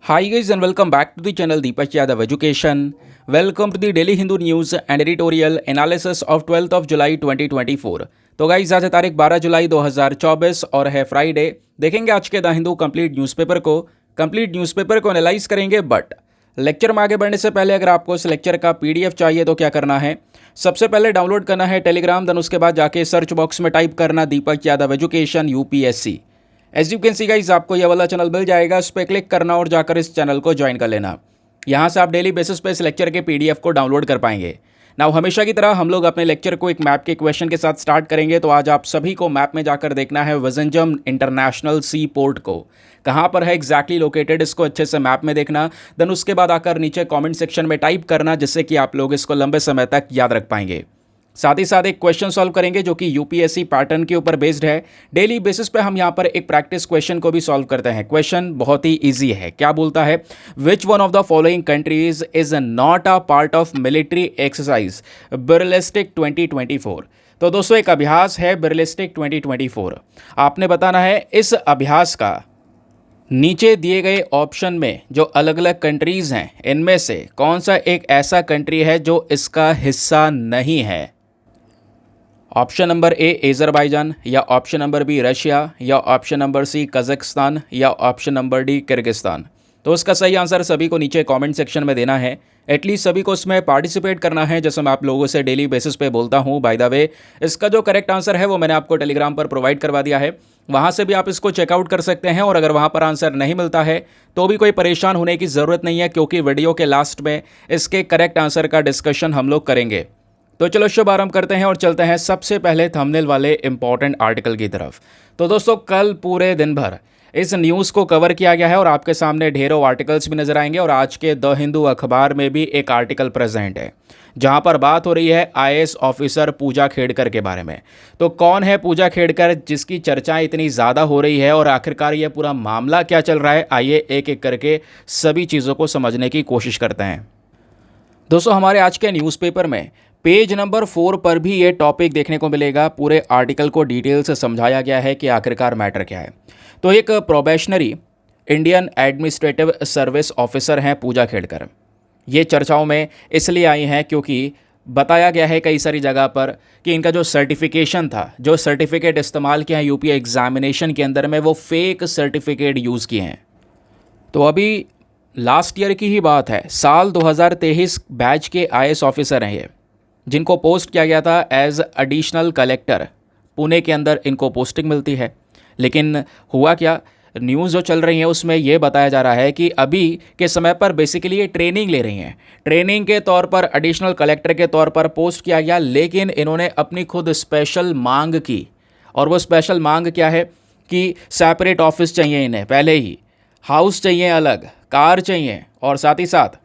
Hi guys and welcome back to the channel Deepak Yadav Education. Welcome to the Daily Hindu News and Editorial Analysis of 12th of July 2024. तो guys आज है तारीख 12 जुलाई 2024 और है Friday. देखेंगे आज के द हिंदू कंप्लीट न्यूज़पेपर को एनालाइज करेंगे। बट लेक्चर में आगे बढ़ने से पहले अगर आपको इस लेक्चर का पीडीएफ चाहिए तो क्या करना है, सबसे पहले डाउनलोड करना है टेलीग्राम, देन उसके बाद जाके सर्च बॉक्स में टाइप करना Deepak Yadav education UPSC. As you can see guys आपको यह वाला चैनल मिल जाएगा, उस पर क्लिक करना और जाकर इस चैनल को ज्वाइन कर लेना। यहाँ से आप डेली बेसिस पे इस लेक्चर के पीडीएफ को डाउनलोड कर पाएंगे। नाउ हमेशा की तरह हम लोग अपने लेक्चर को एक मैप के क्वेश्चन के साथ स्टार्ट करेंगे। तो आज आप सभी को मैप में जाकर देखना है विज़िंजम इंटरनेशनल सी पोर्ट को, कहाँ पर है एग्जैक्टली लोकेटेड, इसको अच्छे से मैप में देखना। देन उसके बाद आकर नीचे कमेंट सेक्शन में टाइप करना, जिससे कि आप लोग इसको लंबे समय तक याद रख पाएंगे। साथ ही साथ एक क्वेश्चन सॉल्व करेंगे जो कि यूपीएससी पैटर्न के ऊपर बेस्ड है। डेली बेसिस पे हम यहाँ पर एक प्रैक्टिस क्वेश्चन को भी सॉल्व करते हैं। क्वेश्चन बहुत ही इजी है। क्या बोलता है, which one of the following countries is not a part of military exercise Birleshik 2024। तो दोस्तों एक अभ्यास है बर्लिस्टिक 2024। आपने बताना है इस अभ्यास का नीचे दिए गए ऑप्शन में जो अलग अलग कंट्रीज़ हैं इनमें से कौन सा एक ऐसा कंट्री है जो इसका हिस्सा नहीं है। ऑप्शन नंबर ए अज़रबैजान, या ऑप्शन नंबर बी रशिया, या ऑप्शन नंबर सी कज़ाकिस्तान, या ऑप्शन नंबर डी किर्गिस्तान। तो इसका सही आंसर सभी को नीचे कमेंट सेक्शन में देना है। एटलीस्ट सभी को इसमें पार्टिसिपेट करना है, जैसे मैं आप लोगों से डेली बेसिस पे बोलता हूँ। बाय द वे इसका जो करेक्ट आंसर है वो मैंने आपको टेलीग्राम पर प्रोवाइड करवा दिया है, वहाँ से भी आप इसको चेकआउट कर सकते हैं। और अगर वहाँ पर आंसर नहीं मिलता है तो भी कोई परेशान होने की ज़रूरत नहीं है, क्योंकि वीडियो के लास्ट में इसके करेक्ट आंसर का डिस्कशन हम लोग करेंगे। तो चलो शुभ आरंभ करते हैं और चलते हैं सबसे पहले थंबनेल वाले इंपॉर्टेंट आर्टिकल की तरफ। तो दोस्तों कल पूरे दिन भर इस न्यूज़ को कवर किया गया है और आपके सामने ढेरों आर्टिकल्स भी नजर आएंगे। और आज के द हिंदू अखबार में भी एक आर्टिकल प्रेजेंट है जहां पर बात हो रही है आईएएस ऑफिसर पूजा खेड़कर के बारे में। तो कौन है पूजा खेड़कर जिसकी चर्चाएं इतनी ज़्यादा हो रही है और आखिरकार ये पूरा मामला क्या चल रहा है, आइए एक एक करके सभी चीज़ों को समझने की कोशिश करते हैं। दोस्तों हमारे आज के न्यूज़पेपर में पेज नंबर 4 पर भी ये टॉपिक देखने को मिलेगा। पूरे आर्टिकल को डिटेल से समझाया गया है कि आखिरकार मैटर क्या है। तो एक probationary Indian administrative service officer हैं पूजा खेड़कर। ये चर्चाओं में इसलिए आई हैं क्योंकि बताया गया है कई सारी जगह पर कि इनका जो सर्टिफिकेशन था, जो सर्टिफिकेट इस्तेमाल किया है यूपी एग्जामिनेशन के अंदर में, वो फेक सर्टिफिकेट यूज़ किए हैं। तो अभी लास्ट ईयर की ही बात है, साल 2023 बैच के आईएएस ऑफिसर हैं ये, जिनको पोस्ट किया गया था एज एडिशनल कलेक्टर। पुणे के अंदर इनको पोस्टिंग मिलती है। लेकिन हुआ क्या, न्यूज़ जो चल रही है उसमें ये बताया जा रहा है कि अभी के समय पर बेसिकली ये ट्रेनिंग ले रही हैं। ट्रेनिंग के तौर पर एडिशनल कलेक्टर के तौर पर पोस्ट किया गया, लेकिन इन्होंने अपनी खुद स्पेशल मांग की। और वो स्पेशल मांग क्या है कि सेपरेट ऑफिस चाहिए इन्हें, पहले ही हाउस चाहिए अलग, कार चाहिए, और साथ ही साथ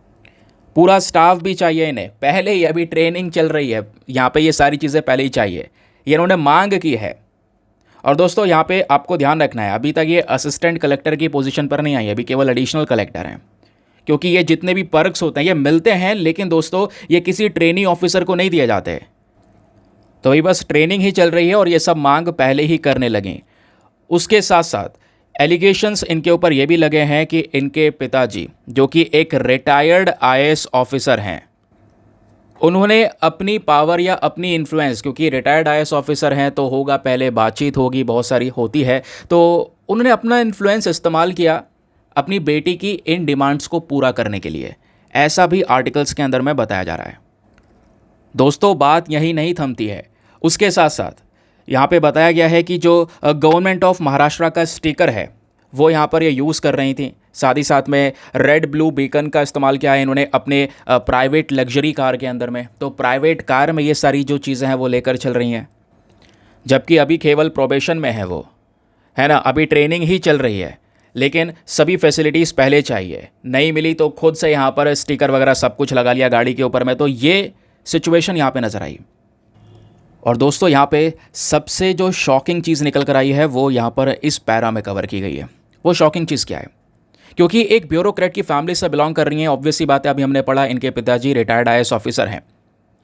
पूरा स्टाफ भी चाहिए इन्हें पहले ही। अभी ट्रेनिंग चल रही है, यहाँ पे ये सारी चीज़ें पहले ही चाहिए, ये इन्होंने मांग की है। और दोस्तों यहाँ पे आपको ध्यान रखना है, अभी तक ये असिस्टेंट कलेक्टर की पोजीशन पर नहीं आई, अभी केवल एडिशनल कलेक्टर हैं। क्योंकि ये जितने भी पर्क्स होते हैं ये मिलते हैं, लेकिन दोस्तों ये किसी ट्रेनी ऑफिसर को नहीं दिए जाते। तो ये बस ट्रेनिंग ही चल रही है और ये सब मांग पहले ही करने लगे। उसके साथ साथ एलिगेशंस इनके ऊपर ये भी लगे हैं कि इनके पिताजी, जो कि एक रिटायर्ड आईएएस ऑफिसर हैं, उन्होंने अपनी पावर या अपनी इन्फ्लुएंस, क्योंकि रिटायर्ड आईएएस ऑफिसर हैं तो होगा पहले बातचीत होगी, बहुत सारी होती है, तो उन्होंने अपना इन्फ्लुएंस इस्तेमाल किया अपनी बेटी की इन डिमांड्स को पूरा करने के लिए। ऐसा भी आर्टिकल्स के अंदर में बताया जा रहा है। दोस्तों बात यही नहीं थमती है, उसके साथ साथ यहाँ पे बताया गया है कि जो गवर्नमेंट ऑफ महाराष्ट्र का स्टिकर है वो यहाँ पर ये यूज़ कर रही थी। साथ ही साथ में रेड ब्लू बीकन का इस्तेमाल किया है इन्होंने अपने प्राइवेट लग्जरी कार के अंदर में। तो प्राइवेट कार में ये सारी जो चीज़ें हैं वो लेकर चल रही हैं, जबकि अभी केवल प्रोबेशन में है वो, है ना, अभी ट्रेनिंग ही चल रही है। लेकिन सभी फैसिलिटीज़ पहले चाहिए, नहीं मिली तो खुद से यहाँ पर स्टिकर वगैरह सब कुछ लगा लिया गाड़ी के ऊपर में। तो ये सिचुएशन यहाँ पे नज़र आई। और दोस्तों यहाँ पे सबसे जो शॉकिंग चीज़ निकल कर आई है वो यहाँ पर इस पैरा में कवर की गई है। वो शॉकिंग चीज़ क्या है, क्योंकि एक ब्यूरोक्रेट की फैमिली से बिलोंग कर रही हैं। ऑब्वियसली बात है, अभी हमने पढ़ा इनके पिताजी रिटायर्ड आईएएस ऑफिसर हैं,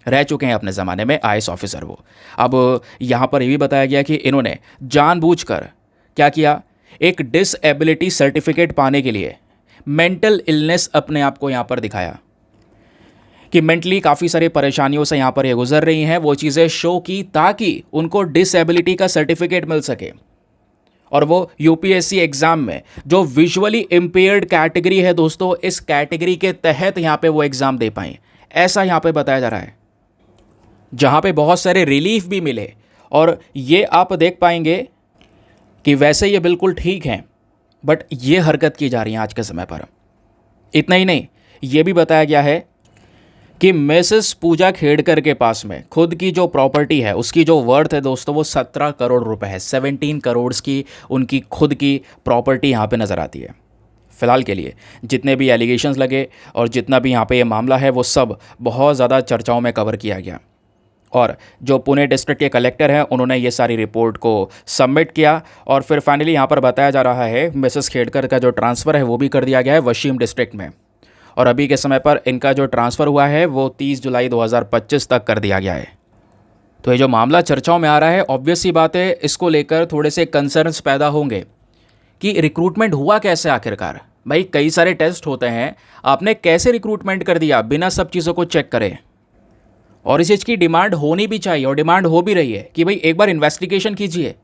रह चुके हैं अपने ज़माने में आईएएस ऑफिसर वो। अब यहाँ पर ये भी बताया गया कि इन्होंने जानबूझकर क्या किया, एक डिसएबिलिटी सर्टिफिकेट पाने के लिए मेंटल इलनेस अपने आप को यहाँ पर दिखाया कि मेंटली काफ़ी सारी परेशानियों से यहाँ पर ये गुजर रही हैं, वो चीज़ें शो की ताकि उनको डिसेबिलिटी का सर्टिफिकेट मिल सके और वो यूपीएससी एग्ज़ाम में जो विजुअली इम्पेयर्ड कैटेगरी है दोस्तों, इस कैटेगरी के तहत यहाँ पे वो एग्ज़ाम दे पाएँ, ऐसा यहाँ पे बताया जा रहा है, जहाँ पे बहुत सारे रिलीफ भी मिले। और ये आप देख पाएंगे कि वैसे ये बिल्कुल ठीक हैं, बट ये हरकत की जा रही है आज के समय पर। इतना ही नहीं, ये भी बताया गया है कि मिसेस पूजा खेड़कर के पास में खुद की जो प्रॉपर्टी है, उसकी जो वर्थ है दोस्तों, वो 17 करोड़ रुपए है। 17 करोड़ की उनकी खुद की प्रॉपर्टी यहाँ पे नज़र आती है। फ़िलहाल के लिए जितने भी एलिगेशंस लगे और जितना भी यहाँ पे ये मामला है, वो सब बहुत ज़्यादा चर्चाओं में कवर किया गया। और जो पुणे डिस्ट्रिक्ट के कलेक्टर हैं, उन्होंने ये सारी रिपोर्ट को सबमिट किया और फिर फाइनली यहाँ पर बताया जा रहा है मिसेस खेड़कर का जो ट्रांसफ़र है वो भी कर दिया गया है वशीम डिस्ट्रिक्ट में। और अभी के समय पर इनका जो ट्रांसफ़र हुआ है वो 30 जुलाई 2025 तक कर दिया गया है। तो ये जो मामला चर्चाओं में आ रहा है, ऑब्वियस सी बात है, इसको लेकर थोड़े से कंसर्न्स पैदा होंगे कि रिक्रूटमेंट हुआ कैसे आखिरकार। भाई कई सारे टेस्ट होते हैं, आपने कैसे रिक्रूटमेंट कर दिया बिना सब चीज़ों को चेक करे। और इस चीज़ की डिमांड होनी भी चाहिए और डिमांड हो भी रही है कि भाई एक बार इन्वेस्टिगेशन कीजिए,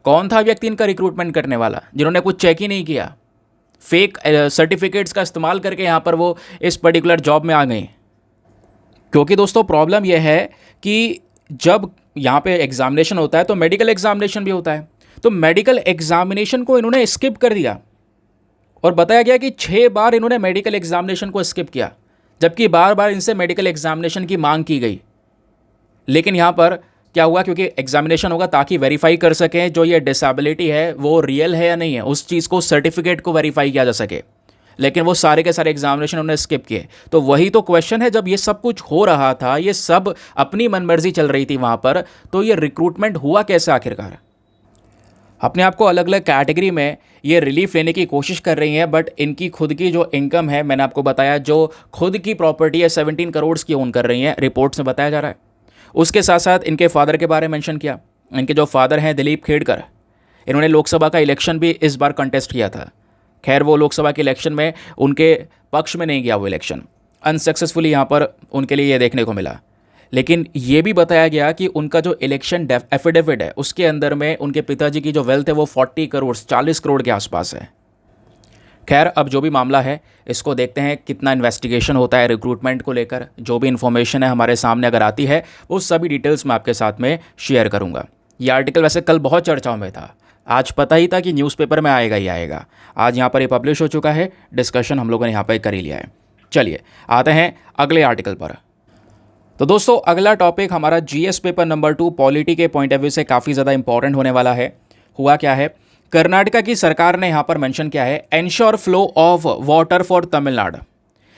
कौन था व्यक्ति इनका रिक्रूटमेंट करने वाला जिन्होंने कुछ चेक ही नहीं किया, फेक सर्टिफिकेट्स का इस्तेमाल करके यहाँ पर वो इस पर्टिकुलर जॉब में आ गए। क्योंकि दोस्तों प्रॉब्लम यह है कि जब यहाँ पे एग्जामिनेशन होता है तो मेडिकल एग्जामिनेशन भी होता है, तो मेडिकल एग्जामिनेशन को इन्होंने स्किप कर दिया और बताया गया कि 6 बार इन्होंने मेडिकल एग्जामिनेशन को स्किप किया, जबकि बार बार इनसे मेडिकल एग्जामिनेशन की मांग की गई। लेकिन यहाँ पर क्या हुआ, क्योंकि एग्जामिनेशन होगा ताकि वेरीफाई कर सकें जो ये डिसेबिलिटी है वो रियल है या नहीं है, उस चीज़ को सर्टिफिकेट को वेरीफाई किया जा सके। लेकिन वो सारे के सारे एग्जामिनेशन उन्होंने स्किप किए। तो वही तो क्वेश्चन है, जब ये सब कुछ हो रहा था, ये सब अपनी मनमर्जी चल रही थी वहाँ पर, तो ये रिक्रूटमेंट हुआ कैसे आखिरकार। अपने आप को अलग अलग कैटेगरी में ये रिलीफ लेने की कोशिश कर रही हैं, बट इनकी खुद की जो इनकम है, मैंने आपको बताया जो खुद की प्रॉपर्टी है 17 करोड़ की ओन कर रही हैं, रिपोर्ट्स में बताया जा रहा है। उसके साथ साथ इनके फादर के बारे में मेंशन किया। इनके जो फादर हैं दिलीप खेड़कर, इन्होंने लोकसभा का इलेक्शन भी इस बार कंटेस्ट किया था। खैर वो लोकसभा के इलेक्शन में उनके पक्ष में नहीं गया, वो इलेक्शन अनसक्सेसफुली यहाँ पर उनके लिए ये देखने को मिला। लेकिन ये भी बताया गया कि उनका जो इलेक्शन एफिडेविट है उसके अंदर में उनके पिताजी की जो वेल्थ है वो 40 करोड़ 40 करोड़ के आसपास है। खैर अब जो भी मामला है इसको देखते हैं कितना इन्वेस्टिगेशन होता है रिक्रूटमेंट को लेकर। जो भी इन्फॉर्मेशन है हमारे सामने अगर आती है वो सभी डिटेल्स मैं आपके साथ में शेयर करूंगा। ये आर्टिकल वैसे कल बहुत चर्चाओं में था, आज पता ही था कि न्यूज़पेपर में आएगा ही आएगा। आज यहाँ पर ये पब्लिश हो चुका है, डिस्कशन हम लोगों ने यहाँ पर कर ही लिया है। चलिए आते हैं अगले आर्टिकल पर। तो दोस्तों अगला टॉपिक हमारा जीएस पेपर नंबर 2 पॉलिटी के पॉइंट ऑफ व्यू से काफ़ी ज़्यादा इंपॉर्टेंट होने वाला है। हुआ क्या है, कर्नाटका की सरकार ने यहाँ पर मेंशन किया है ensure flow of water for Tamil Nadu.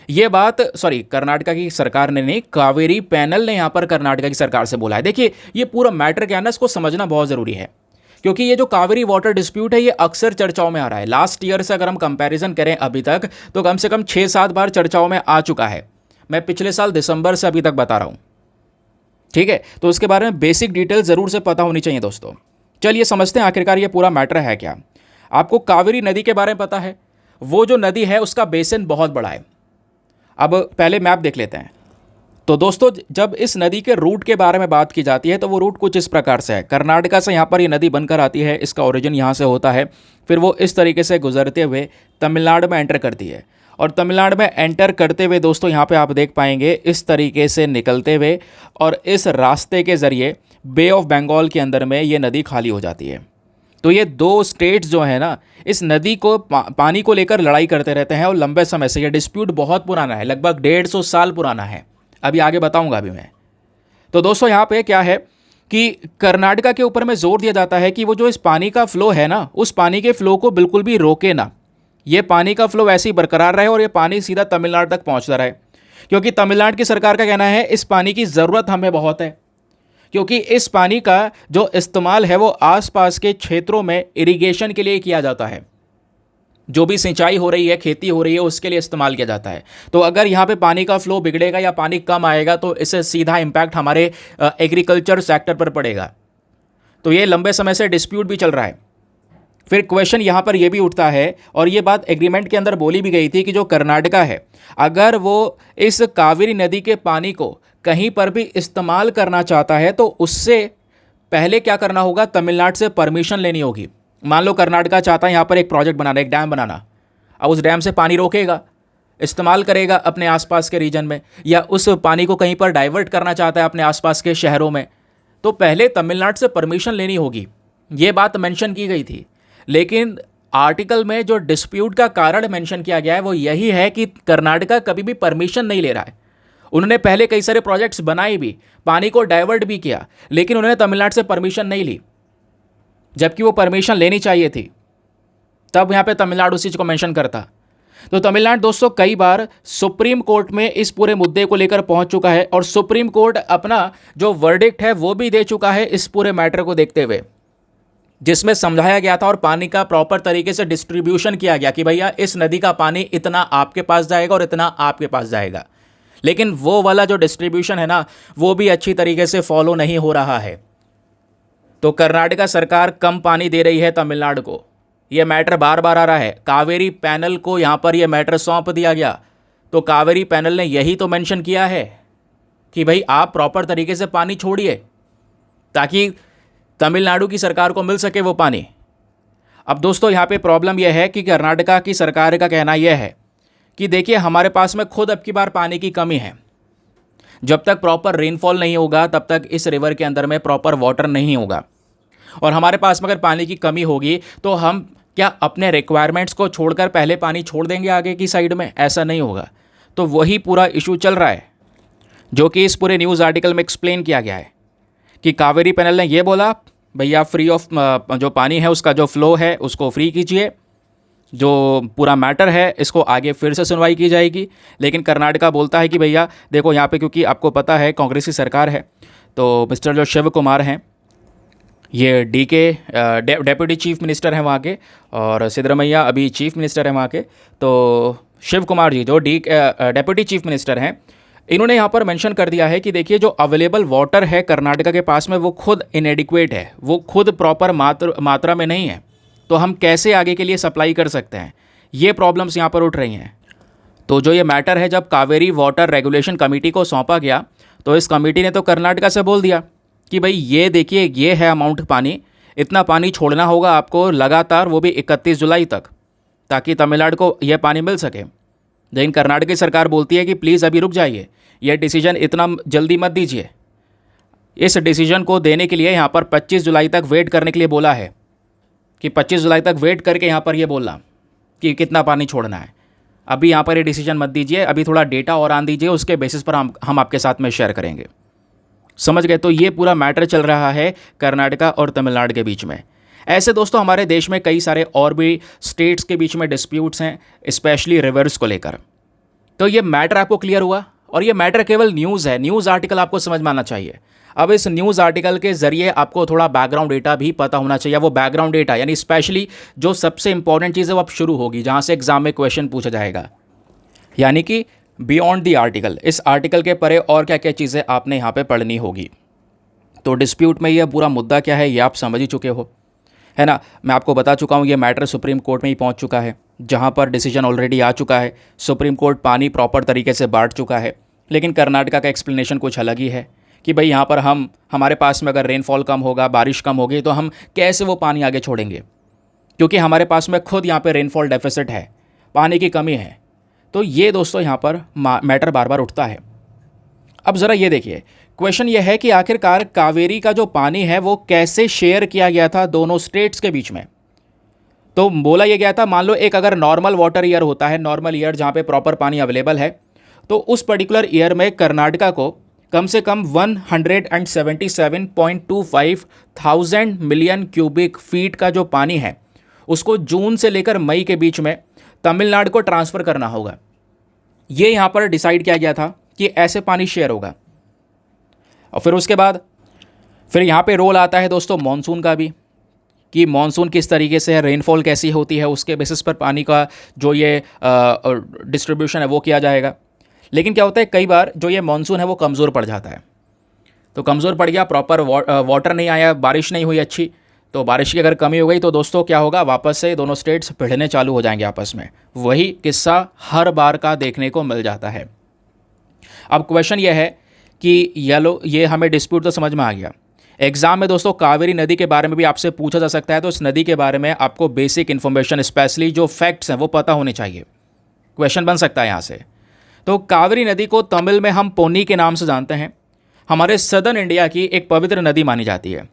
ये बात कर्नाटका की सरकार ने नहीं, कावेरी पैनल ने यहाँ पर कर्नाटका की सरकार से बोला है। देखिए ये पूरा मैटर क्या है ना, इसको समझना बहुत ज़रूरी है, क्योंकि ये जो कावेरी वाटर डिस्प्यूट है ये अक्सर चर्चाओं में आ रहा है। लास्ट ईयर से अगर हम कंपैरिजन करें अभी तक तो कम से कम 6-7 बार चर्चाओं में आ चुका है। मैं पिछले साल दिसंबर से अभी तक बता रहा हूँ, ठीक है। तो उसके बारे में बेसिक डिटेल ज़रूर से पता होनी चाहिए दोस्तों। चलिए समझते हैं आखिरकार ये पूरा मैटर है क्या। आपको कावेरी नदी के बारे में पता है, वो जो नदी है उसका बेसिन बहुत बड़ा है। अब पहले मैप देख लेते हैं। तो दोस्तों जब इस नदी के रूट के बारे में बात की जाती है तो वो रूट कुछ इस प्रकार से है। कर्नाटका से यहाँ पर ये नदी बनकर आती है, इसका ओरिजिन यहाँ से होता है, फिर वो इस तरीके से गुजरते हुए तमिलनाडु में एंटर करती है। और तमिलनाडु में एंटर करते हुए दोस्तों यहाँ पे आप देख पाएंगे इस तरीके से निकलते हुए और इस रास्ते के ज़रिए बे ऑफ बंगाल के अंदर में ये नदी खाली हो जाती है। तो ये 2 स्टेट्स जो है ना, इस नदी को पानी को लेकर लड़ाई करते रहते हैं और लंबे समय से ये डिस्प्यूट बहुत पुराना है, लगभग 150 साल पुराना है। अभी आगे बताऊंगा अभी मैं। तो दोस्तों यहाँ पे क्या है कि कर्नाटका के ऊपर में जोर दिया जाता है कि वो जो इस पानी का फ्लो है ना, उस पानी के फ्लो को बिल्कुल भी रोके ना, ये पानी का फ्लो ऐसे ही बरकरार रहे और ये पानी सीधा तमिलनाडु तक पहुंचता रहे। क्योंकि तमिलनाडु की सरकार का कहना है इस पानी की ज़रूरत हमें बहुत है, क्योंकि इस पानी का जो इस्तेमाल है वो आसपास के क्षेत्रों में इरिगेशन के लिए किया जाता है। जो भी सिंचाई हो रही है, खेती हो रही है, उसके लिए इस्तेमाल किया जाता है। तो अगर यहाँ पे पानी का फ्लो बिगड़ेगा या पानी कम आएगा तो इससे सीधा इम्पैक्ट हमारे एग्रीकल्चर सेक्टर पर पड़ेगा। तो ये लंबे समय से डिस्प्यूट भी चल रहा है फिर क्वेश्चन यहाँ पर यह भी उठता है, और ये बात एग्रीमेंट के अंदर बोली भी गई थी कि जो कर्नाटका है, अगर वो इस कावेरी नदी के पानी को कहीं पर भी इस्तेमाल करना चाहता है तो उससे पहले क्या करना होगा, तमिलनाडु से परमिशन लेनी होगी। मान लो कर्नाटका चाहता है यहाँ पर एक प्रोजेक्ट बनाना, एक डैम बनाना, अब उस डैम से पानी रोकेगा, इस्तेमाल करेगा अपने आसपास के रीजन में, या उस पानी को कहीं पर डाइवर्ट करना चाहता है अपने आसपास के शहरों में, तो पहले तमिलनाडु से परमिशन लेनी होगी। ये बात मेंशन की गई थी, लेकिन आर्टिकल में जो डिस्प्यूट का कारण मेंशन किया गया है वो यही है कि कर्नाटका कभी भी परमिशन नहीं ले रहा है। उन्होंने पहले कई सारे प्रोजेक्ट्स बनाए भी, पानी को डाइवर्ट भी किया, लेकिन उन्होंने तमिलनाडु से परमिशन नहीं ली, जबकि वो परमिशन लेनी चाहिए थी। तब यहाँ पे तमिलनाडु उस चीज़ को मेंशन करता। तो तमिलनाडु दोस्तों कई बार सुप्रीम कोर्ट में इस पूरे मुद्दे को लेकर पहुंच चुका है, और सुप्रीम कोर्ट अपना जो वर्डिक्ट है वो भी दे चुका है इस पूरे मैटर को देखते हुए, जिसमें समझाया गया था और पानी का प्रॉपर तरीके से डिस्ट्रीब्यूशन किया गया कि भैया इस नदी का पानी इतना आपके पास जाएगा और इतना आपके पास जाएगा। लेकिन वो वाला जो डिस्ट्रीब्यूशन है ना, वो भी अच्छी तरीके से फॉलो नहीं हो रहा है। तो कर्नाटका सरकार कम पानी दे रही है तमिलनाडु को, ये मैटर बार बार आ रहा है। कावेरी पैनल को यहाँ पर ये मैटर सौंप दिया गया, तो कावेरी पैनल ने यही तो मेंशन किया है कि भाई आप प्रॉपर तरीके से पानी छोड़िए ताकि तमिलनाडु की सरकार को मिल सके वो पानी। अब दोस्तों यहाँ पे प्रॉब्लम यह है कि कर्नाटका की सरकार का कहना यह है कि देखिए हमारे पास में खुद अब की बार पानी की कमी है, जब तक प्रॉपर रेनफॉल नहीं होगा तब तक इस रिवर के अंदर में प्रॉपर वाटर नहीं होगा, और हमारे पास में अगर पानी की कमी होगी तो हम क्या अपने रिक्वायरमेंट्स को छोड़कर पहले पानी छोड़ देंगे आगे की साइड में? ऐसा नहीं होगा। तो वही पूरा इशू चल रहा है जो कि इस पूरे न्यूज़ आर्टिकल में एक्सप्लेन किया गया है कि कावेरी पैनल ने यह बोला भैया फ्री ऑफ जो पानी है उसका जो फ्लो है उसको फ्री कीजिए, जो पूरा मैटर है इसको आगे फिर से सुनवाई की जाएगी। लेकिन कर्नाटका बोलता है कि भैया देखो यहाँ पे, क्योंकि आपको पता है कांग्रेस की सरकार है, तो मिस्टर जो शिव कुमार हैं ये डेप्यूटी चीफ मिनिस्टर हैं वहाँ के, और सिद्धरमैया अभी चीफ मिनिस्टर हैं वहाँ के। तो शिव कुमार जी जो डेप्यूटी चीफ मिनिस्टर हैं, इन्होंने यहाँ पर मेंशन कर दिया है कि देखिए जो अवेलेबल वाटर है कर्नाटका के पास में वो खुद इनएडिक्वेट है, वो खुद प्रॉपर मात्रा में नहीं है, तो हम कैसे आगे के लिए सप्लाई कर सकते हैं, ये प्रॉब्लम्स यहाँ पर उठ रही हैं। तो जो ये मैटर है जब कावेरी वाटर रेगुलेशन कमेटी को सौंपा गया, तो इस कमेटी ने तो कर्नाटका से बोल दिया कि भाई ये देखिए ये है अमाउंट पानी, इतना पानी छोड़ना होगा आपको लगातार, वो भी 31 जुलाई तक, ताकि तमिलनाडु को यह पानी मिल सके। लेकिन कर्नाटक की सरकार बोलती है कि प्लीज़ अभी रुक जाइए, यह डिसीजन इतना जल्दी मत दीजिए। इस डिसीजन को देने के लिए यहाँ पर 25 जुलाई तक वेट करने के लिए बोला है कि 25 जुलाई तक वेट करके यहाँ पर ये बोलना कि कितना पानी छोड़ना है। अभी यहाँ पर ये डिसीजन मत दीजिए, अभी थोड़ा डेटा और आन दीजिए, उसके बेसिस पर हम आपके साथ में शेयर करेंगे। समझ गए? तो ये पूरा मैटर चल रहा है कर्नाटका और तमिलनाडु के बीच में। ऐसे दोस्तों हमारे देश में कई सारे और भी स्टेट्स के बीच में डिस्प्यूट्स हैं, स्पेशली रिवर्स को लेकर। तो ये मैटर आपको क्लियर हुआ, और ये मैटर केवल न्यूज़ है, न्यूज़ आर्टिकल आपको समझ में आना चाहिए। अब इस न्यूज़ आर्टिकल के ज़रिए आपको थोड़ा बैकग्राउंड डेटा भी पता होना चाहिए। वो बैकग्राउंड डेटा यानी स्पेशली जो सबसे इंपॉर्टेंट चीज़ है वो अब शुरू होगी, जहाँ से एग्जाम में क्वेश्चन पूछा जाएगा, यानी कि बियॉन्ड द आर्टिकल। इस आर्टिकल के परे और क्या क्या चीज़ें आपने यहाँ पे पढ़नी होगी। तो डिस्प्यूट में ये पूरा मुद्दा क्या है ये आप समझ ही चुके हो, है ना। मैं आपको बता चुका हूँ ये मैटर सुप्रीम कोर्ट में ही पहुँच चुका है, जहाँ पर डिसीजन ऑलरेडी आ चुका है। सुप्रीम कोर्ट पानी प्रॉपर तरीके से बांट चुका है, लेकिन कर्नाटका का एक्सप्लेनेशन कुछ अलग ही है कि भाई यहाँ पर हमारे पास में अगर रेनफॉल कम होगा, बारिश कम होगी, तो हम कैसे वो पानी आगे छोड़ेंगे, क्योंकि हमारे पास में खुद यहाँ पे रेनफॉल डेफिसिट है, पानी की कमी है। तो ये दोस्तों यहाँ पर मैटर बार बार उठता है। अब ज़रा ये देखिए, क्वेश्चन ये है कि आखिरकार कावेरी का जो पानी है वो कैसे शेयर किया गया था दोनों स्टेट्स के बीच में। तो बोला यह गया था, मान लो एक अगर नॉर्मल वाटर ईयर होता है, नॉर्मल ईयर जहाँ पे प्रॉपर पानी अवेलेबल है, तो उस पर्टिकुलर ईयर में कर्नाटका को कम से कम 177.25 थाउजेंड मिलियन क्यूबिक फीट का जो पानी है उसको जून से लेकर मई के बीच में तमिलनाडु को ट्रांसफ़र करना होगा। ये यहाँ पर डिसाइड किया गया था कि ऐसे पानी शेयर होगा। और फिर उसके बाद फिर यहाँ पे रोल आता है दोस्तों मॉनसून का भी, कि मॉनसून किस तरीके से है, रेनफॉल कैसी होती है, उसके बेसिस पर पानी का जो ये डिस्ट्रीब्यूशन है वो किया जाएगा। लेकिन क्या होता है, कई बार जो ये मॉनसून है वो कमज़ोर पड़ जाता है। तो कमज़ोर पड़ गया, प्रॉपर वाटर नहीं आया, बारिश नहीं हुई अच्छी, तो बारिश की अगर कमी हो गई तो दोस्तों क्या होगा, वापस से दोनों स्टेट्स भिड़ने चालू हो जाएंगे आपस में। वही किस्सा हर बार का देखने को मिल जाता है। अब क्वेश्चन यह है कि ये हमें डिस्प्यूट तो समझ में आ गया। एग्जाम में दोस्तों कावेरी नदी के बारे में भी आपसे पूछा जा सकता है, तो इस नदी के बारे में आपको बेसिक इन्फॉर्मेशन, स्पेशली जो फैक्ट्स हैं वो पता होने चाहिए। क्वेश्चन बन सकता है यहाँ से। तो कावेरी नदी को तमिल में हम पोनी के नाम से जानते हैं। हमारे सदर्न इंडिया की एक पवित्र नदी मानी जाती है।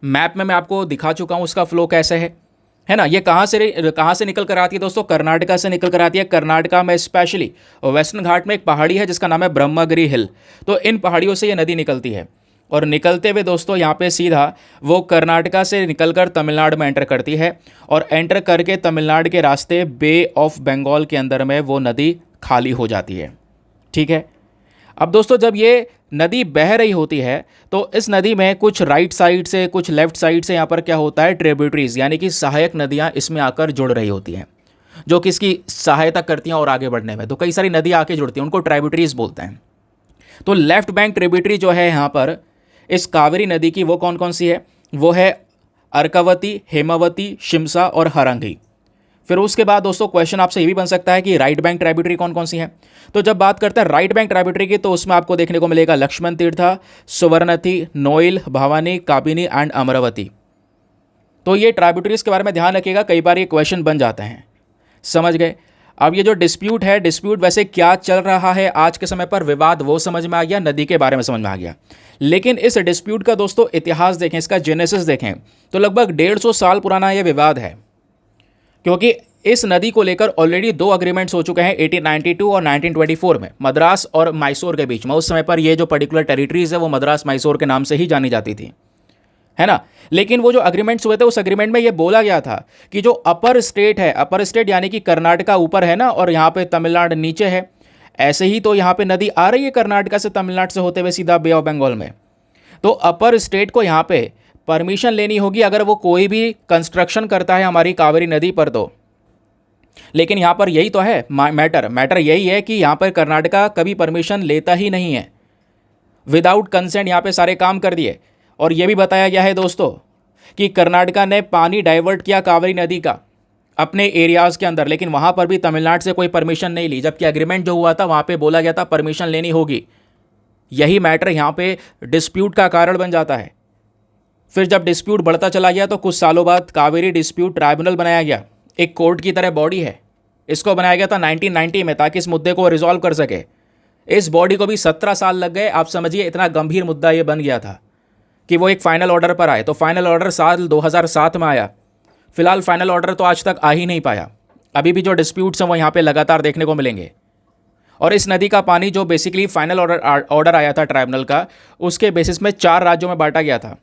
मैप में मैं आपको दिखा चुका हूँ उसका फ्लो कैसे है ना। ये कहाँ से निकल कर आती है दोस्तों, कर्नाटका से निकल कर आती है। कर्नाटका में स्पेशली वेस्टर्न घाट में एक पहाड़ी है जिसका नाम है ब्रह्मगिरी हिल। तो इन पहाड़ियों से ये नदी निकलती है और निकलते हुए दोस्तों यहाँ पे सीधा वो कर्नाटका से निकलकर तमिलनाडु में एंटर करती है और एंटर करके तमिलनाडु के रास्ते बे ऑफ बंगाल के अंदर में वो नदी खाली हो जाती है। ठीक है। अब दोस्तों जब ये नदी बह रही होती है तो इस नदी में कुछ राइट साइड से कुछ लेफ्ट साइड से यहाँ पर क्या होता है, ट्रिब्यूटरीज यानी कि सहायक नदियाँ इसमें आकर जुड़ रही होती हैं, जो कि इसकी सहायता करती हैं और आगे बढ़ने में। तो कई सारी नदियाँ आके जुड़ती हैं, उनको ट्रिब्यूटरीज बोलते हैं। तो लेफ्ट बैंक ट्रिब्यूटरी जो है यहाँ पर इस कावेरी नदी की, वो कौन कौन सी है, वो है अर्कावती, हेमावती, शिमसा और हरंगी। फिर उसके बाद दोस्तों क्वेश्चन आपसे ये भी बन सकता है कि राइट बैंक ट्रिब्यूटरी कौन कौन सी है। तो जब बात करते हैं राइट बैंक ट्रिब्यूटरी की, तो उसमें आपको देखने को मिलेगा लक्ष्मण तीर्था, सुवर्णथी, नोइल, भवानी, काबिनी एंड अमरावती। तो ये ट्रिब्यूटरीज के बारे में ध्यान रखिएगा, कई बार ये क्वेश्चन बन जाते हैं। समझ गए। अब ये जो डिस्प्यूट है, डिस्प्यूट वैसे क्या चल रहा है आज के समय पर, विवाद, वो समझ में आ गया, नदी के बारे में समझ में आ गया। लेकिन इस डिस्प्यूट का दोस्तों इतिहास देखें, इसका जेनेसिस देखें, तो लगभग 150 साल पुराना ये विवाद है। क्योंकि इस नदी को लेकर ऑलरेडी 2 अग्रीमेंट्स हो चुके हैं 1892 और 1924 में, मद्रास और मैसूर के बीच में। उस समय पर ये जो पर्टिकुलर टेरिटरीज है वो मद्रास मैसूर के नाम से ही जानी जाती थी, है ना। लेकिन वो जो अग्रीमेंट्स हुए थे, उस अग्रीमेंट में ये बोला गया था कि जो अपर स्टेट है, अपर स्टेट यानी कि कर्नाटका ऊपर है ना और यहाँ पे तमिलनाडु नीचे है, ऐसे ही तो यहाँ पे नदी आ रही है कर्नाटका से तमिलनाडु से होते हुए सीधा बे ऑफ बंगाल में। तो अपर स्टेट को यहाँ पे परमिशन लेनी होगी अगर वो कोई भी कंस्ट्रक्शन करता है हमारी कावेरी नदी पर तो। लेकिन यहाँ पर यही तो है मैटर यही है कि यहाँ पर कर्नाटका कभी परमिशन लेता ही नहीं है, विदाउट कंसेंट यहाँ पे सारे काम कर दिए। और ये भी बताया गया है दोस्तों कि कर्नाटका ने पानी डाइवर्ट किया कावेरी नदी का अपने एरियाज़ के अंदर, लेकिन वहाँ पर भी तमिलनाडु से कोई परमिशन नहीं ली, जबकि एग्रीमेंट जो हुआ था वहाँ पे बोला गया था परमिशन लेनी होगी। यही मैटर यहाँ पे डिस्प्यूट का कारण बन जाता है। फिर जब डिस्प्यूट बढ़ता चला गया तो कुछ सालों बाद कावेरी डिस्प्यूट ट्राइब्यूनल बनाया गया, एक कोर्ट की तरह बॉडी है। इसको बनाया गया था 1990 में ताकि इस मुद्दे को रिजॉल्व कर सके। इस बॉडी को भी 17 साल लग गए। आप समझिए इतना गंभीर मुद्दा ये बन गया था कि वो एक फाइनल ऑर्डर पर आए। तो फाइनल ऑर्डर साल 2007 में आया। फिलहाल फाइनल ऑर्डर तो आज तक आ ही नहीं पाया। अभी भी जो डिस्प्यूट्स हैं वो यहाँ पे लगातार देखने को मिलेंगे। और इस नदी का पानी जो बेसिकली फाइनल ऑर्डर आया था ट्राइब्यूनल का, उसके बेसिस में 4 राज्यों में बांटा गया था।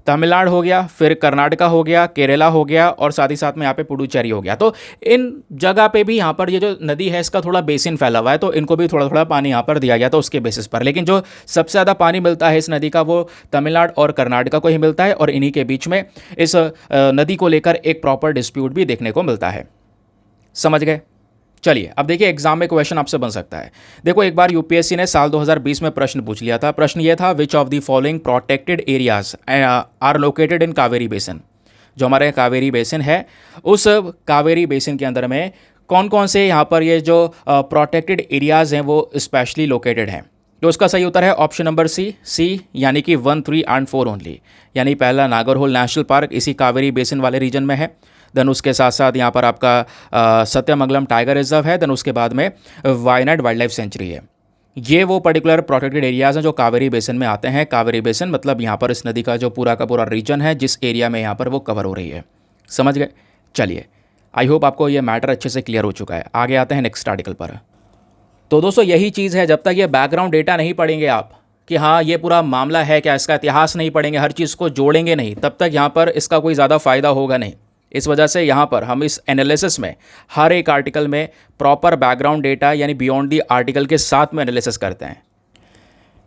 तमिलनाडु हो गया, फिर कर्नाटका हो गया, केरला हो गया और साथ ही साथ में यहाँ पे पुडुचेरी हो गया। तो इन जगह पे भी यहाँ पर ये जो नदी है इसका थोड़ा बेसिन फैला हुआ है, तो इनको भी थोड़ा थोड़ा पानी यहाँ पर दिया गया था उसके बेसिस पर। लेकिन जो सबसे ज़्यादा पानी मिलता है इस नदी का वो तमिलनाडु और कर्नाटका को ही मिलता है, और इन्हीं के बीच में इस नदी को लेकर एक प्रॉपर डिस्प्यूट भी देखने को मिलता है। समझ गए। चलिए अब देखिए एग्जाम में क्वेश्चन आपसे बन सकता है। देखो एक बार यूपीएससी ने साल 2020 में प्रश्न पूछ लिया था। प्रश्न ये था, which of the following protected areas are located in Kaveri basin. जो हमारे कावेरी बेसिन है उस कावेरी बेसिन के अंदर में कौन कौन से यहाँ पर ये जो प्रोटेक्टेड एरियाज हैं वो स्पेशली लोकेटेड हैं। तो उसका सही उत्तर है ऑप्शन नंबर सी यानी कि 1, 3 एंड 4 ओनली। यानी पहला नागरहोल नेशनल पार्क इसी कावेरी बेसिन वाले रीजन में है। देन उसके साथ साथ यहाँ पर आपका सत्यमंगलम टाइगर रिजर्व है। देन उसके बाद में वायनाड वाइल्ड लाइफ सेंचुरी है। ये वो पर्टिकुलर प्रोटेक्टेड एरियाज़ हैं जो कावेरी बेसिन में आते हैं। कावेरी बेसिन मतलब यहाँ पर इस नदी का जो पूरा का पूरा रीजन है जिस एरिया में यहाँ पर वो कवर हो रही है। समझ गए। चलिए आई होप आपको ये मैटर अच्छे से क्लियर हो चुका है। आगे आते हैं नेक्स्ट आर्टिकल पर। तो दोस्तों यही चीज़ है, जब तक ये बैकग्राउंड डेटा नहीं पढ़ेंगे आप कि हाँ ये पूरा मामला है क्या, इसका इतिहास नहीं पढ़ेंगे, हर चीज़ को जोड़ेंगे नहीं, तब तक यहाँ पर इसका कोई ज़्यादा फ़ायदा होगा नहीं। इस वजह से यहाँ पर हम इस एनालिसिस में हर एक आर्टिकल में प्रॉपर बैकग्राउंड डेटा यानी बियॉन्ड दी आर्टिकल के साथ में एनालिसिस करते हैं।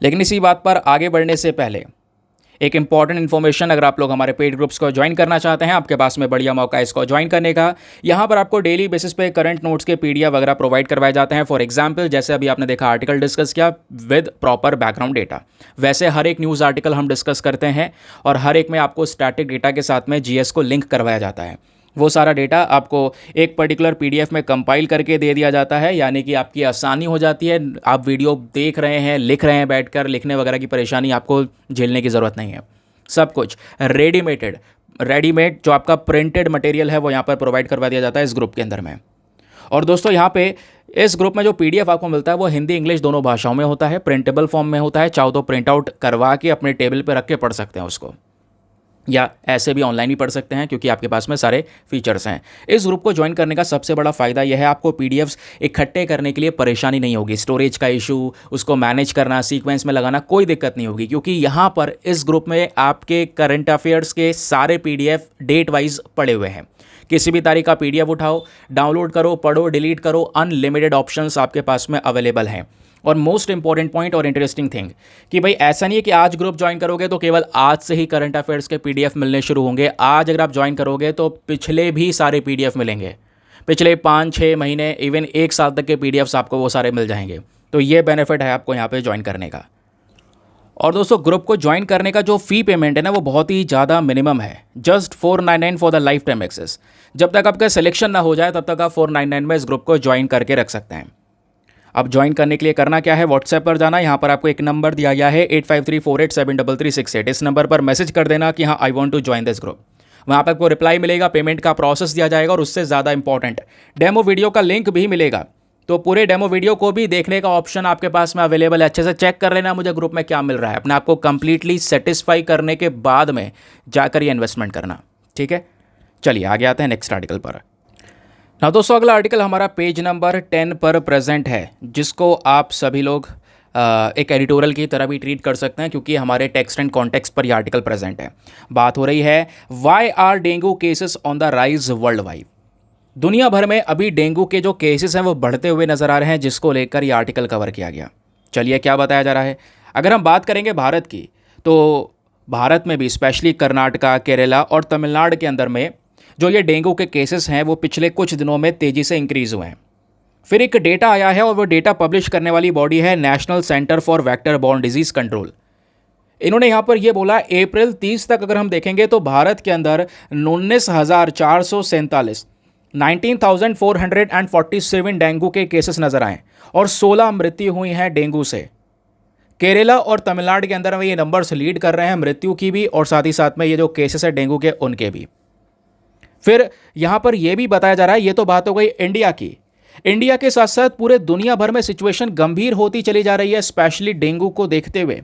लेकिन इसी बात पर आगे बढ़ने से पहले एक इंपॉर्टेंट इन्फॉर्मेशन, अगर आप लोग हमारे पेड ग्रुप्स को ज्वाइन करना चाहते हैं, आपके पास में बढ़िया मौका है इसको ज्वाइन करने का। यहाँ पर आपको डेली बेसिस पे करंट नोट्स के पीडीएफ वगैरह प्रोवाइड करवाए जाते हैं। फॉर एग्जांपल, जैसे अभी आपने देखा आर्टिकल डिस्कस किया विद प्रॉपर बैकग्राउंड डेटा, वैसे हर एक न्यूज़ आर्टिकल हम डिस्कस करते हैं और हर एक में आपको स्टैटिक डेटा के साथ में जीएस को लिंक करवाया जाता है। वो सारा डेटा आपको एक पर्टिकुलर पीडीएफ में कंपाइल करके दे दिया जाता है, यानी कि आपकी आसानी हो जाती है। आप वीडियो देख रहे हैं, लिख रहे हैं, बैठकर लिखने वगैरह की परेशानी आपको झेलने की ज़रूरत नहीं है। सब कुछ रेडीमेड जो आपका प्रिंटेड मटेरियल है वो यहाँ पर प्रोवाइड करवा दिया जाता है इस ग्रुप के अंदर में। और दोस्तों यहाँ पे इस ग्रुप में जो पीडीएफ आपको मिलता है वो हिंदी इंग्लिश दोनों भाषाओं में होता है, प्रिंटेबल फॉर्म में होता है। चाहो तो प्रिंट आउट करवा के अपने टेबल पे रख के पढ़ सकते हैं उसको, या ऐसे भी ऑनलाइन ही पढ़ सकते हैं क्योंकि आपके पास में सारे फीचर्स हैं। इस ग्रुप को ज्वाइन करने का सबसे बड़ा फ़ायदा यह है, आपको पीडीएफ्स इकट्ठे करने के लिए परेशानी नहीं होगी। स्टोरेज का इशू, उसको मैनेज करना, सीक्वेंस में लगाना, कोई दिक्कत नहीं होगी, क्योंकि यहाँ पर इस ग्रुप में आपके करंट अफेयर्स के सारे पीडीएफ डेट वाइज पड़े हुए हैं। किसी भी तारीख का पीडीएफ उठाओ, डाउनलोड करो, पढ़ो, डिलीट करो, अनलिमिटेड ऑप्शंस आपके पास में अवेलेबल हैं। और मोस्ट इंपॉर्टेंट पॉइंट और इंटरेस्टिंग थिंग कि भाई ऐसा नहीं है कि आज ग्रुप ज्वाइन करोगे तो केवल आज से ही करंट अफेयर्स के पीडीएफ मिलने शुरू होंगे। आज अगर आप ज्वाइन करोगे तो पिछले भी सारे पीडीएफ मिलेंगे, पिछले 5-6 महीने, इवन 1 साल तक के पीडीएफ्स आपको वो सारे मिल जाएंगे। तो ये बेनिफिट है आपको यहाँ पे ज्वाइन करने का। और दोस्तों, ग्रुप को ज्वाइन करने का जो फ़ी पेमेंट है ना वो बहुत ही ज़्यादा मिनिमम है, just 499 for the life time access. जब तक आपका सिलेक्शन ना हो जाए तब तक आप 499 में इस ग्रुप को ज्वाइन करके रख सकते हैं। अब ज्वाइन करने के लिए करना क्या है, व्हाट्सएप पर जाना। यहाँ पर आपको एक नंबर दिया गया है 8534873368। इस नंबर पर मैसेज कर देना कि हाँ I want to join this group. वहाँ पर आपको रिप्लाई मिलेगा, पेमेंट का प्रोसेस दिया जाएगा और उससे ज़्यादा इंपॉर्टेंट डेमो वीडियो का लिंक भी मिलेगा। तो पूरे डेमो वीडियो को भी देखने का ऑप्शन आपके पास में अवेलेबल है। अच्छे से चेक कर लेना मुझे ग्रुप में क्या मिल रहा है, अपने आप को कंप्लीटली सेटिस्फाई करने के बाद में जाकर ये इन्वेस्टमेंट करना। ठीक है, चलिए आगे आते हैं नेक्स्ट आर्टिकल पर। ना दोस्तों, अगला आर्टिकल हमारा पेज नंबर 10 पर प्रेजेंट है, जिसको आप सभी लोग एक एडिटोरियल की तरह भी ट्रीट कर सकते हैं, क्योंकि हमारे टेक्स्ट एंड कॉन्टेक्स्ट पर यह आर्टिकल प्रेजेंट है। बात हो रही है why are dengue cases on the rise world wide. दुनिया भर में अभी डेंगू के जो केसेस हैं वो बढ़ते हुए नजर आ रहे हैं, जिसको लेकर यह आर्टिकल कवर किया गया। चलिए क्या बताया जा रहा है। अगर हम बात करेंगे भारत की, तो भारत में भी स्पेशली कर्नाटका, केरला और तमिलनाडु के अंदर में जो ये डेंगू के केसेस हैं वो पिछले कुछ दिनों में तेज़ी से इंक्रीज़ हुए हैं। फिर एक डेटा आया है और वो डेटा पब्लिश करने वाली बॉडी है national centre for vector borne disease control. इन्होंने यहाँ पर ये बोला अप्रैल 30 तक अगर हम देखेंगे तो भारत के अंदर 19,447 19,447 डेंगू के केसेस नजर आए और 16 मृत्यु हुई हैं डेंगू से। केरला और तमिलनाडु के अंदर में ये नंबर्स लीड कर रहे हैं, मृत्यु की भी और साथ ही साथ में ये जो केसेस है डेंगू के उनके भी। फिर यहाँ पर यह भी बताया जा रहा है, ये तो बात हो गई इंडिया की। इंडिया के साथ साथ पूरे दुनिया भर में सिचुएशन गंभीर होती चली जा रही है, स्पेशली डेंगू को देखते हुए।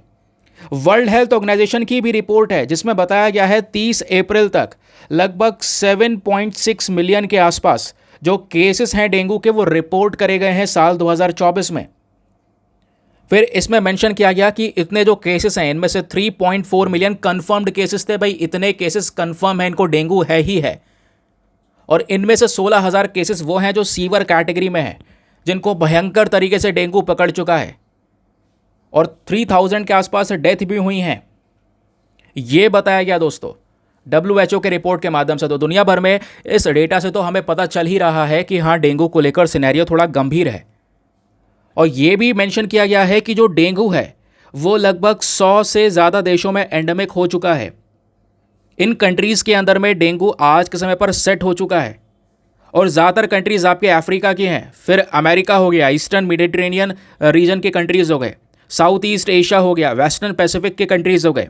वर्ल्ड हेल्थ ऑर्गेनाइजेशन की भी रिपोर्ट है जिसमें बताया गया है 30 अप्रैल तक लगभग 7.6 मिलियन के आसपास जो केसेस हैं डेंगू के वो रिपोर्ट करे गए हैं साल 2024 में। फिर इसमें मेंशन किया गया कि इतने जो केसेस हैं इनमें से 3.4 मिलियन कंफर्म्ड केसेस थे। भाई इतने केसेस कंफर्म हैं, इनको डेंगू है ही है। और इनमें से 16,000 केसेस वो हैं जो सीवर कैटेगरी में हैं, जिनको भयंकर तरीके से डेंगू पकड़ चुका है, और 3,000 के आसपास डेथ भी हुई हैं। ये बताया गया दोस्तों WHO के रिपोर्ट के माध्यम से। तो दुनिया भर में इस डेटा से तो हमें पता चल ही रहा है कि हाँ, डेंगू को लेकर सिनेरियो थोड़ा गंभीर है। और ये भी मेंशन किया गया है कि जो डेंगू है वो लगभग 100 से ज़्यादा देशों में एंडेमिक हो चुका है। इन कंट्रीज़ के अंदर में डेंगू आज के समय पर सेट हो चुका है और ज़्यादातर कंट्रीज़ आपके अफ्रीका की हैं। फिर अमेरिका हो गया, ईस्टर्न मेडिटेरेनियन रीजन के कंट्रीज़ हो गए, साउथ ईस्ट एशिया हो गया, वेस्टर्न पैसिफिक के कंट्रीज़ हो गए।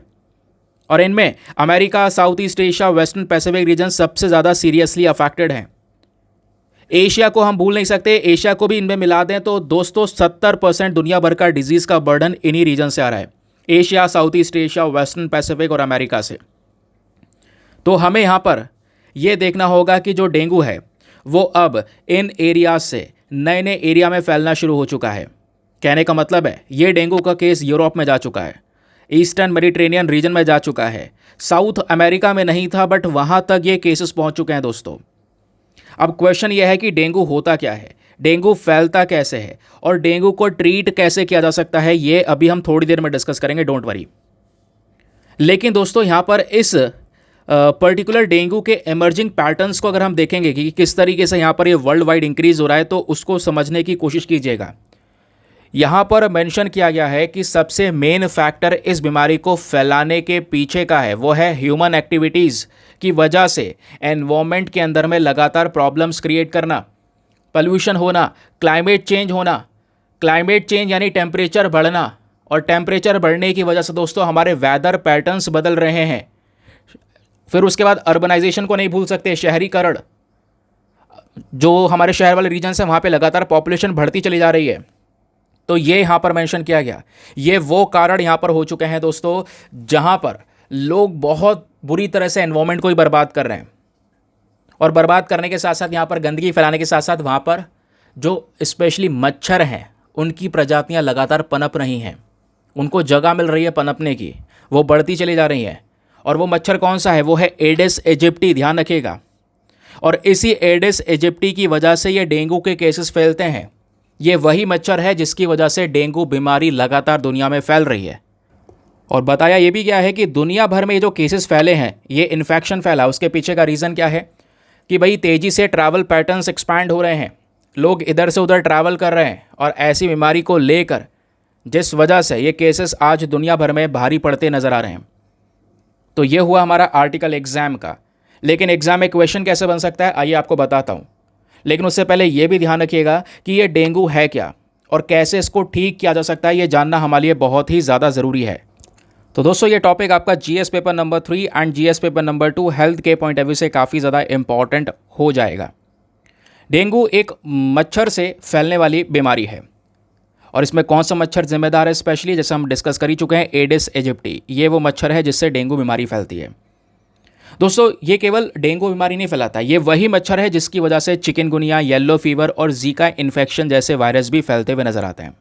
और इनमें America, south east Asia, western Pacific region सबसे ज़्यादा सीरियसली अफेक्टेड हैं। एशिया को हम भूल नहीं सकते, एशिया को भी इनमें मिला दें तो दोस्तों 70% दुनिया भर का डिजीज़ का बर्डन इन्हीं रीजन से आ रहा है, Asia, south east Asia, western Pacific और अमेरिका से। तो हमें यहाँ पर यह देखना होगा कि जो डेंगू है वो अब इन एरियाज से नए नए एरिया में फैलना शुरू हो चुका है। कहने का मतलब है ये डेंगू का केस यूरोप में जा चुका है, ईस्टर्न मेडिटेरेनियन रीजन में जा चुका है, साउथ अमेरिका में नहीं था बट वहाँ तक ये केसेस पहुँच चुके हैं दोस्तों। अब क्वेश्चन यह है कि डेंगू होता क्या है, डेंगू फैलता कैसे है और डेंगू को ट्रीट कैसे किया जा सकता है, ये अभी हम थोड़ी देर में डिस्कस करेंगे, डोंट वरी। लेकिन दोस्तों यहाँ पर इस पर्टिकुलर डेंगू के एमर्जिंग पैटर्न्स को अगर हम देखेंगे कि किस तरीके से यहाँ पर ये वर्ल्ड वाइड इंक्रीज़ हो रहा है, तो उसको समझने की कोशिश कीजिएगा। यहाँ पर मेंशन किया गया है कि सबसे मेन फैक्टर इस बीमारी को फैलाने के पीछे का है वो है ह्यूमन एक्टिविटीज़ की वजह से एनवायरनमेंट के अंदर में लगातार प्रॉब्लम्स क्रिएट करना, पॉल्यूशन होना, क्लाइमेट चेंज होना। क्लाइमेट चेंज यानी टेम्परेचर बढ़ना, और टेम्परेचर बढ़ने की वजह से दोस्तों हमारे वेदर पैटर्न्स बदल रहे हैं। फिर उसके बाद अर्बनाइजेशन को नहीं भूल सकते, शहरीकरण। जो हमारे शहर वाले रीजन है वहाँ पे लगातार पॉपुलेशन बढ़ती चली जा रही है। तो ये यहाँ पर मेंशन किया गया, ये वो कारण यहाँ पर हो चुके हैं दोस्तों जहाँ पर लोग बहुत बुरी तरह से एनवायरनमेंट को ही बर्बाद कर रहे हैं। और बर्बाद करने के साथ साथ यहाँ पर गंदगी फैलाने के साथ साथ वहाँ पर जो स्पेशली मच्छर हैं उनकी प्रजातियाँ लगातार पनप रही हैं, उनको जगह मिल रही है पनपने की, वो बढ़ती चली जा रही हैं। और वो मच्छर कौन सा है? वो है एडिस एजिप्टी, ध्यान रखिएगा। और इसी एडिस एजिप्टी की वजह से ये डेंगू के केसेस फैलते हैं। ये वही मच्छर है जिसकी वजह से डेंगू बीमारी लगातार दुनिया में फैल रही है। और बताया ये भी गया है कि दुनिया भर में ये जो केसेस फैले हैं, ये इन्फेक्शन फैला, उसके पीछे का रीज़न क्या है कि भाई तेज़ी से ट्रैवल पैटर्न्स एक्सपैंड हो रहे हैं, लोग इधर से उधर ट्रैवल कर रहे हैं, और ऐसी बीमारी को लेकर जिस वजह से ये केसेस आज दुनिया भर में भारी पड़ते नज़र आ रहे हैं। तो ये हुआ हमारा आर्टिकल एग्ज़ाम का। लेकिन एग्ज़ाम में क्वेश्चन कैसे बन सकता है, आइए आपको बताता हूँ। लेकिन उससे पहले ये भी ध्यान रखिएगा कि ये डेंगू है क्या और कैसे इसको ठीक किया जा सकता है, ये जानना हमारे लिए बहुत ही ज़्यादा ज़रूरी है। तो दोस्तों ये टॉपिक आपका GS paper number 3 and GS paper number 2 health के पॉइंट ऑफ व्यू से काफ़ी ज़्यादा इंपॉर्टेंट हो जाएगा। डेंगू एक मच्छर से फैलने वाली बीमारी है, और इसमें कौन सा मच्छर जिम्मेदार है स्पेशली, जैसे हम डिस्कस कर ही चुके हैं, एडिस एजिप्टी। ये वो मच्छर है जिससे डेंगू बीमारी फैलती है। दोस्तों ये केवल डेंगू बीमारी नहीं फैलाता, ये वही मच्छर है जिसकी वजह से चिकनगुनिया, येलो फीवर और जीका इन्फेक्शन जैसे वायरस भी फैलते हुए नजर आते हैं।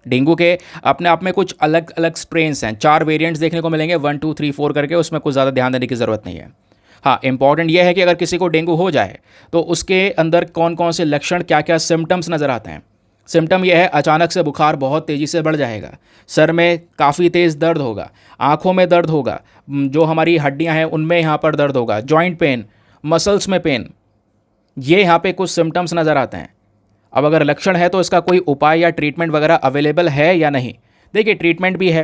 डेंगू के अपने आप में कुछ अलग अलग स्ट्रेन्स हैं, 4 वेरिएंट्स देखने को मिलेंगे, 1 2 3 4 करके, उसमें कुछ ज़्यादा ध्यान देने की ज़रूरत नहीं है। हाँ, इंपॉर्टेंट यह है कि अगर किसी को डेंगू हो जाए तो उसके अंदर कौन कौन से लक्षण, क्या क्या सिम्टम्स नज़र आते हैं। सिम्टम यह है, अचानक से बुखार बहुत तेज़ी से बढ़ जाएगा, सर में काफ़ी तेज़ दर्द होगा, आँखों में दर्द होगा, जो हमारी हड्डियाँ हैं उनमें यहाँ पर दर्द होगा, जॉइंट पेन, मसल्स में पेन, ये यहाँ पे कुछ सिम्टम्स नज़र आते हैं। अब अगर लक्षण है तो इसका कोई उपाय या ट्रीटमेंट वगैरह अवेलेबल है या नहीं। देखिए ट्रीटमेंट भी है,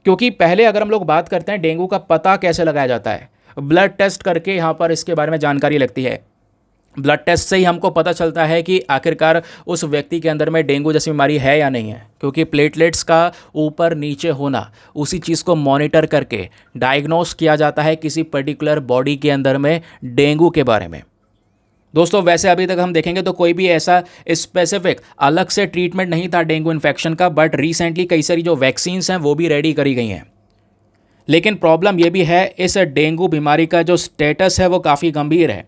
क्योंकि पहले अगर हम लोग बात करते हैं डेंगू का पता कैसे लगाया जाता है, ब्लड टेस्ट करके यहाँ पर इसके बारे में जानकारी लगती है। ब्लड टेस्ट से ही हमको पता चलता है कि आखिरकार उस व्यक्ति के अंदर में डेंगू जैसी बीमारी है या नहीं है, क्योंकि प्लेटलेट्स का ऊपर नीचे होना, उसी चीज़ को मॉनिटर करके डायग्नोस किया जाता है किसी पर्टिकुलर बॉडी के अंदर में डेंगू के बारे में। दोस्तों वैसे अभी तक हम देखेंगे तो कोई भी ऐसा स्पेसिफिक अलग से ट्रीटमेंट नहीं था डेंगू इन्फेक्शन का, बट रिसेंटली कई सारी जो वैक्सीन्स हैं वो भी रेडी करी गई हैं। लेकिन प्रॉब्लम ये भी है, इस डेंगू बीमारी का जो स्टेटस है वो काफ़ी गंभीर है।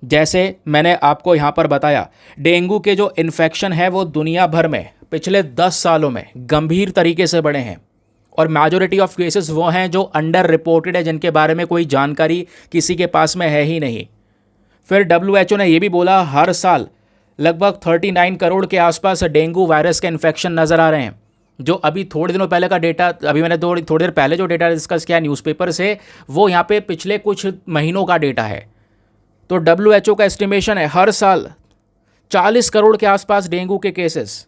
जैसे मैंने आपको यहाँ पर बताया, डेंगू के जो इन्फेक्शन है वो दुनिया भर में पिछले 10 सालों में गंभीर तरीके से बढ़े हैं, और मेजॉरिटी ऑफ केसेस वो हैं जो अंडर रिपोर्टेड है, जिनके बारे में कोई जानकारी किसी के पास में है ही नहीं। फिर WHO ने यह भी बोला, हर साल लगभग 39 करोड़ के आसपास डेंगू वायरस के इन्फेक्शन नज़र आ रहे हैं। जो अभी थोड़े दिनों पहले का डेटा, अभी मैंने थोड़ी देर पहले जो डेटा डिस्कस किया न्यूज़पेपर से, वो यहाँ पे पिछले कुछ महीनों का डेटा है। तो WHO का एस्टिमेशन है हर साल 40 करोड़ के आसपास डेंगू के केसेस,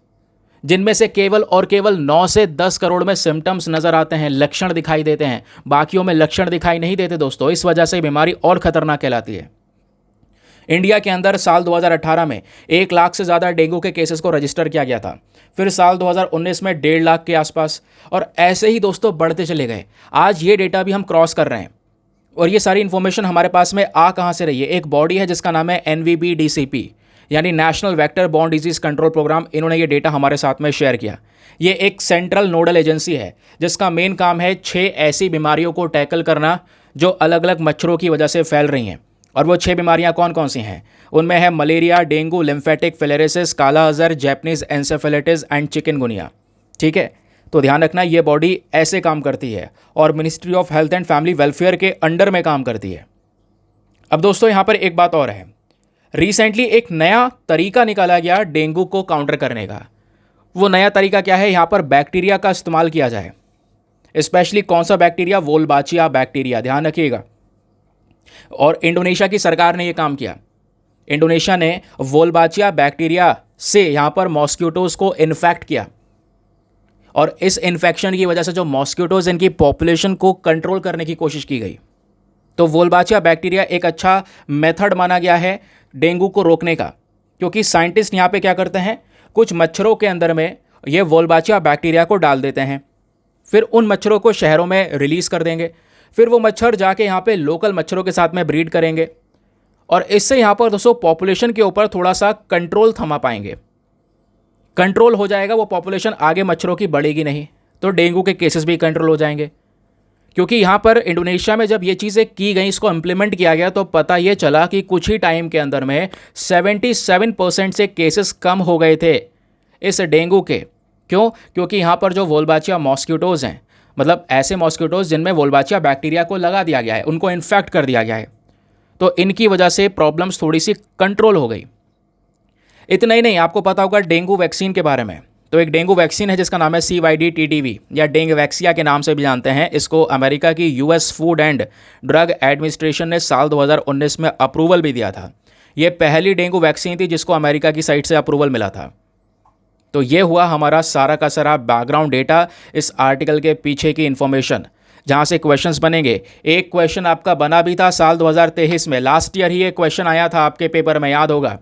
जिनमें से केवल और केवल 9 से 10 करोड़ में सिम्टम्स नज़र आते हैं, लक्षण दिखाई देते हैं, बाकियों में लक्षण दिखाई नहीं देते दोस्तों। इस वजह से बीमारी और खतरनाक कहलाती है। इंडिया के अंदर साल 2018 में 1 लाख से ज़्यादा डेंगू के केसेस को रजिस्टर किया गया था, फिर साल 2019 में 1.5 लाख के आसपास, और ऐसे ही दोस्तों बढ़ते चले गए। आज ये डेटा भी हम क्रॉस कर रहे हैं, और ये सारी इन्फॉर्मेशन हमारे पास में आ कहाँ से रही है। एक बॉडी है जिसका नाम है NVBDCP, यानी national vector borne disease control programme, इन्होंने ये डेटा हमारे साथ में शेयर किया। ये एक सेंट्रल नोडल एजेंसी है जिसका मेन काम है 6 ऐसी बीमारियों को टैकल करना जो अलग अलग मच्छरों की वजह से फैल रही हैं। और वो 6 बीमारियां कौन कौन सी हैं? उनमें है मलेरिया, डेंगू, लिम्फेटिक फिलेरिसिस, काला Azhar, Japanese encephalitis and chikungunya. ठीक है, तो ध्यान रखना ये बॉडी ऐसे काम करती है, और ministry of health and family welfare के अंडर में काम करती है। अब दोस्तों यहाँ पर एक बात और है, रिसेंटली एक नया तरीका निकाला गया डेंगू को काउंटर करने का। वो नया तरीका क्या है? यहाँ पर बैक्टीरिया का इस्तेमाल किया जाए। स्पेशली कौन सा बैक्टीरिया? वोल्बाचिया बैक्टीरिया, ध्यान रखिएगा। और इंडोनेशिया की सरकार ने यह काम किया। इंडोनेशिया ने वोल्बाचिया बैक्टीरिया से यहां पर मॉस्किटोज को इन्फेक्ट किया, और इस इन्फेक्शन की वजह से जो मॉस्किटोज, इनकी पॉपुलेशन को कंट्रोल करने की कोशिश की गई। तो वोल्बाचिया बैक्टीरिया एक अच्छा मेथड माना गया है डेंगू को रोकने का, क्योंकि साइंटिस्ट यहां पे क्या करते हैं, कुछ मच्छरों के अंदर में ये वोल्बाचिया बैक्टीरिया को डाल देते हैं, फिर उन मच्छरों को शहरों में रिलीज कर देंगे, फिर वो मच्छर जाके यहाँ पे लोकल मच्छरों के साथ में ब्रीड करेंगे, और इससे यहाँ पर दोस्तों पॉपुलेशन के ऊपर थोड़ा सा कंट्रोल थमा पाएंगे। कंट्रोल हो जाएगा, वो पॉपुलेशन आगे मच्छरों की बढ़ेगी नहीं, तो डेंगू के केसेस भी कंट्रोल हो जाएंगे। क्योंकि यहाँ पर इंडोनेशिया में जब ये चीज़ें की गई, इसको इम्प्लीमेंट किया गया, तो पता ये चला कि कुछ ही टाइम के अंदर में 77% से केसेस कम हो गए थे इस डेंगू के। क्यों? क्योंकि यहाँ पर जो वोल्बाचिया मॉस्किटोज़ हैं, मतलब ऐसे मॉस्किटोज़ जिनमें वोल्बाचिया बैक्टीरिया को लगा दिया गया है, उनको इन्फेक्ट कर दिया गया है, तो इनकी वजह से प्रॉब्लम्स थोड़ी सी कंट्रोल हो गई। इतना ही नहीं, आपको पता होगा डेंगू वैक्सीन के बारे में। तो एक डेंगू वैक्सीन है जिसका नाम है CYD-TTV या डेंगवैक्सिया के नाम से भी जानते हैं। इसको अमेरिका की US food and drug administration ने साल 2019 में अप्रूवल भी दिया था। ये पहली डेंगू वैक्सीन थी जिसको अमेरिका की साइड से अप्रूवल मिला था। तो ये हुआ हमारा सारा का सारा बैकग्राउंड डेटा, इस आर्टिकल के पीछे की इन्फॉर्मेशन, जहाँ से क्वेश्चंस बनेंगे। एक क्वेश्चन आपका बना भी था साल 2023 में, लास्ट ईयर ही एक क्वेश्चन आया था आपके पेपर में, याद होगा,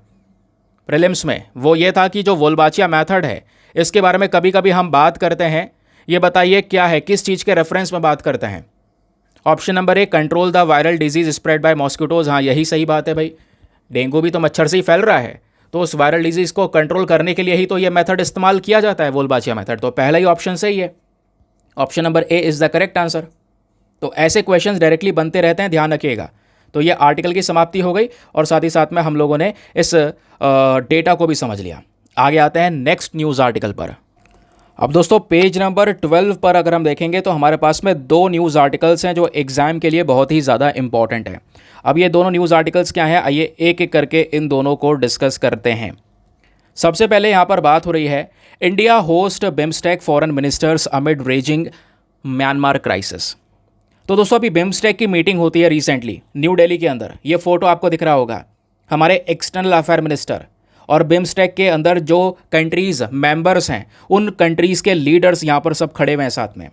प्रीलिम्स में। वो ये था कि जो वोल्बाचिया मेथड है, इसके बारे में कभी कभी हम बात करते हैं, ये बताइए क्या है, किस चीज़ के रेफरेंस में बात करते हैं? Option number 1, control the viral disease spread by mosquitoes. हाँ, यही सही बात है भाई, डेंगू भी तो मच्छर से ही फैल रहा है, तो उस वायरल डिजीज को कंट्रोल करने के लिए ही तो ये मेथड इस्तेमाल किया जाता है, वोल्बाचिया मेथड। तो पहला ही ऑप्शन सही है, option number A is the correct answer. तो ऐसे क्वेश्चंस डायरेक्टली बनते रहते हैं, ध्यान रखिएगा। तो ये आर्टिकल की समाप्ति हो गई, और साथ ही साथ में हम लोगों ने इस डेटा को भी समझ लिया। आगे आते हैं नेक्स्ट न्यूज़ आर्टिकल पर। अब दोस्तों पेज नंबर 12 पर अगर हम देखेंगे तो हमारे पास में 2 न्यूज़ आर्टिकल्स हैं जो एग्ज़ाम के लिए बहुत ही ज़्यादा इंपॉर्टेंट है। अब ये दोनों न्यूज़ आर्टिकल्स क्या हैं, आइए एक एक करके इन दोनों को डिस्कस करते हैं। सबसे पहले यहाँ पर बात हो रही है, India host BIMSTEC foreign ministers amid raising Myanmar crisis. तो दोस्तों अभी बिम्स्टेक की मीटिंग होती है रिसेंटली न्यू दिल्ली के अंदर। ये फोटो आपको दिख रहा होगा, हमारे एक्सटर्नल अफेयर मिनिस्टर और बिम्स्टेक के अंदर जो कंट्रीज़ मेंबर्स हैं, उन कंट्रीज़ के लीडर्स यहाँ पर सब खड़े हुए हैं साथ में।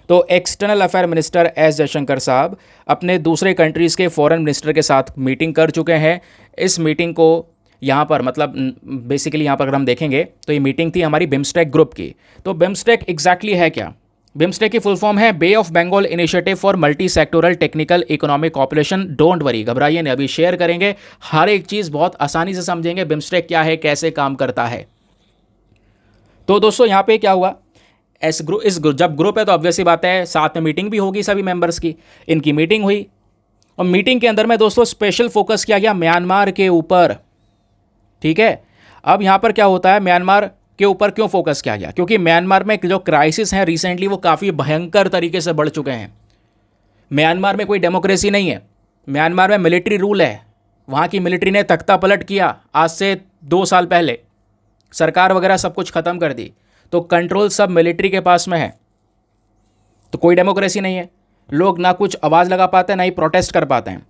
तो external affair minister S Jaishankar साहब अपने दूसरे कंट्रीज़ के फॉरेन मिनिस्टर के साथ मीटिंग कर चुके हैं। इस मीटिंग को यहाँ पर मतलब बेसिकली यहाँ पर अगर हम देखेंगे तो ये मीटिंग थी हमारी बिम्स्टेक ग्रुप की। तो बिम्स्टेक एग्जैक्टली है क्या? बिम्स्टेक की फुल फॉर्म है Bay of Bengal initiative for multi sectoral technical economic cooperation. Don't worry, घबराइए नहीं, अभी शेयर करेंगे, हर एक चीज़ बहुत आसानी से समझेंगे, बिम्स्टेक क्या है, कैसे काम करता है। तो दोस्तों यहाँ पे क्या हुआ, जब ग्रुप है तो ऑब्वियसली बात है साथ में मीटिंग भी होगी सभी मेंबर्स की। इनकी मीटिंग हुई और मीटिंग के अंदर में दोस्तों स्पेशल फोकस किया गया म्यांमार के ऊपर। ठीक है, अब यहाँ पर क्या होता है, म्यांमार के ऊपर क्यों फोकस किया गया? क्योंकि म्यांमार में जो क्राइसिस हैं रिसेंटली वो काफ़ी भयंकर तरीके से बढ़ चुके हैं। म्यांमार में कोई डेमोक्रेसी नहीं है, म्यांमार में मिलिट्री रूल है। वहाँ की मिलिट्री ने तख्ता पलट किया आज से 2 साल पहले, सरकार वगैरह सब कुछ ख़त्म कर दी, तो कंट्रोल सब मिलिट्री के पास में है। तो कोई डेमोक्रेसी नहीं है, लोग ना कुछ आवाज़ लगा पाते हैं ना ही प्रोटेस्ट कर पाते हैं।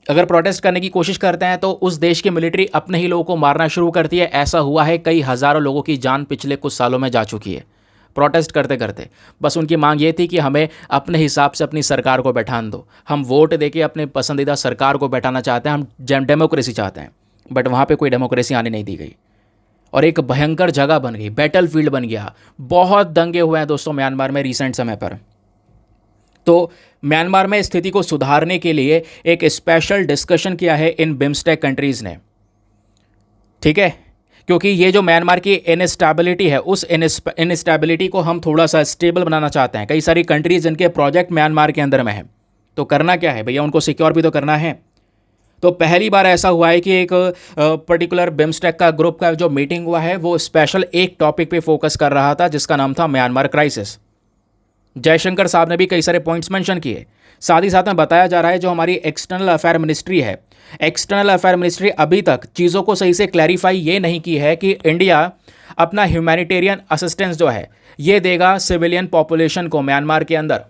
अगर प्रोटेस्ट करने की कोशिश करते हैं तो उस देश की मिलिट्री अपने ही लोगों को मारना शुरू करती है। ऐसा हुआ है, कई हज़ारों लोगों की जान पिछले कुछ सालों में जा चुकी है प्रोटेस्ट करते करते। बस उनकी मांग ये थी कि हमें अपने हिसाब से अपनी सरकार को बैठान दो, हम वोट देके अपने पसंदीदा सरकार को बैठाना चाहते हैं, हम डेमोक्रेसी चाहते हैं। बट वहाँ पर कोई डेमोक्रेसी आने नहीं दी गई और एक भयंकर जगह बन गई, बैटल फील्ड बन गया। बहुत दंगे हुए हैं दोस्तों म्यांमार में रिसेंट समय पर। तो म्यांमार में स्थिति को सुधारने के लिए एक स्पेशल डिस्कशन किया है इन बिम्स्टेक कंट्रीज़ ने। ठीक है, क्योंकि ये जो म्यांमार की इनस्टेबिलिटी है, उस इनस्टेबिलिटी को हम थोड़ा सा स्टेबल बनाना चाहते हैं। कई सारी कंट्रीज जिनके प्रोजेक्ट म्यांमार के अंदर में है, तो करना क्या है भैया, उनको सिक्योर भी तो करना है। तो पहली बार ऐसा हुआ है कि एक पर्टिकुलर बिम्स्टेक का ग्रुप का जो मीटिंग हुआ है वो स्पेशल एक टॉपिक पे फोकस कर रहा था जिसका नाम था म्यांमार क्राइसिस। जयशंकर साहब ने भी कई सारे पॉइंट्स मेंशन किए। साथ ही साथ में बताया जा रहा है जो हमारी एक्सटर्नल अफेयर मिनिस्ट्री है, एक्सटर्नल अफेयर मिनिस्ट्री अभी तक चीज़ों को सही से क्लैरिफाई ये नहीं की है कि इंडिया अपना ह्यूमैनिटेरियन असिस्टेंस जो है ये देगा सिविलियन पॉपुलेशन को म्यांमार के अंदर।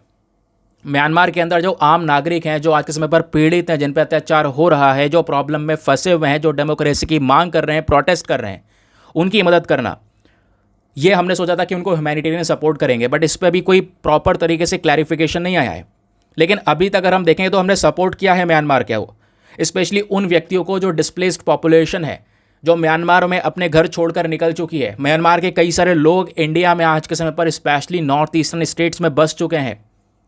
म्यांमार के अंदर जो आम नागरिक हैं, जो आज के समय पर पीड़ित हैं, जिन पर अत्याचार हो रहा है, जो प्रॉब्लम में फंसे हुए हैं, जो डेमोक्रेसी की मांग कर रहे हैं, प्रोटेस्ट कर रहे हैं, उनकी मदद करना, ये हमने सोचा था कि उनको ह्यूमैनिटेरियन सपोर्ट करेंगे, बट इस पर भी कोई प्रॉपर तरीके से क्लैरिफिकेशन नहीं आया है। लेकिन अभी तक अगर हम देखें तो हमने सपोर्ट किया है म्यांमार के वो, स्पेशली उन व्यक्तियों को जो डिस्प्लेस्ड पॉपुलेशन है, जो म्यांमार में अपने घर छोड़कर निकल चुकी है। म्यांमार के कई सारे लोग इंडिया में आज के समय पर स्पेशली नॉर्थ ईस्टर्न स्टेट्स में बस चुके हैं।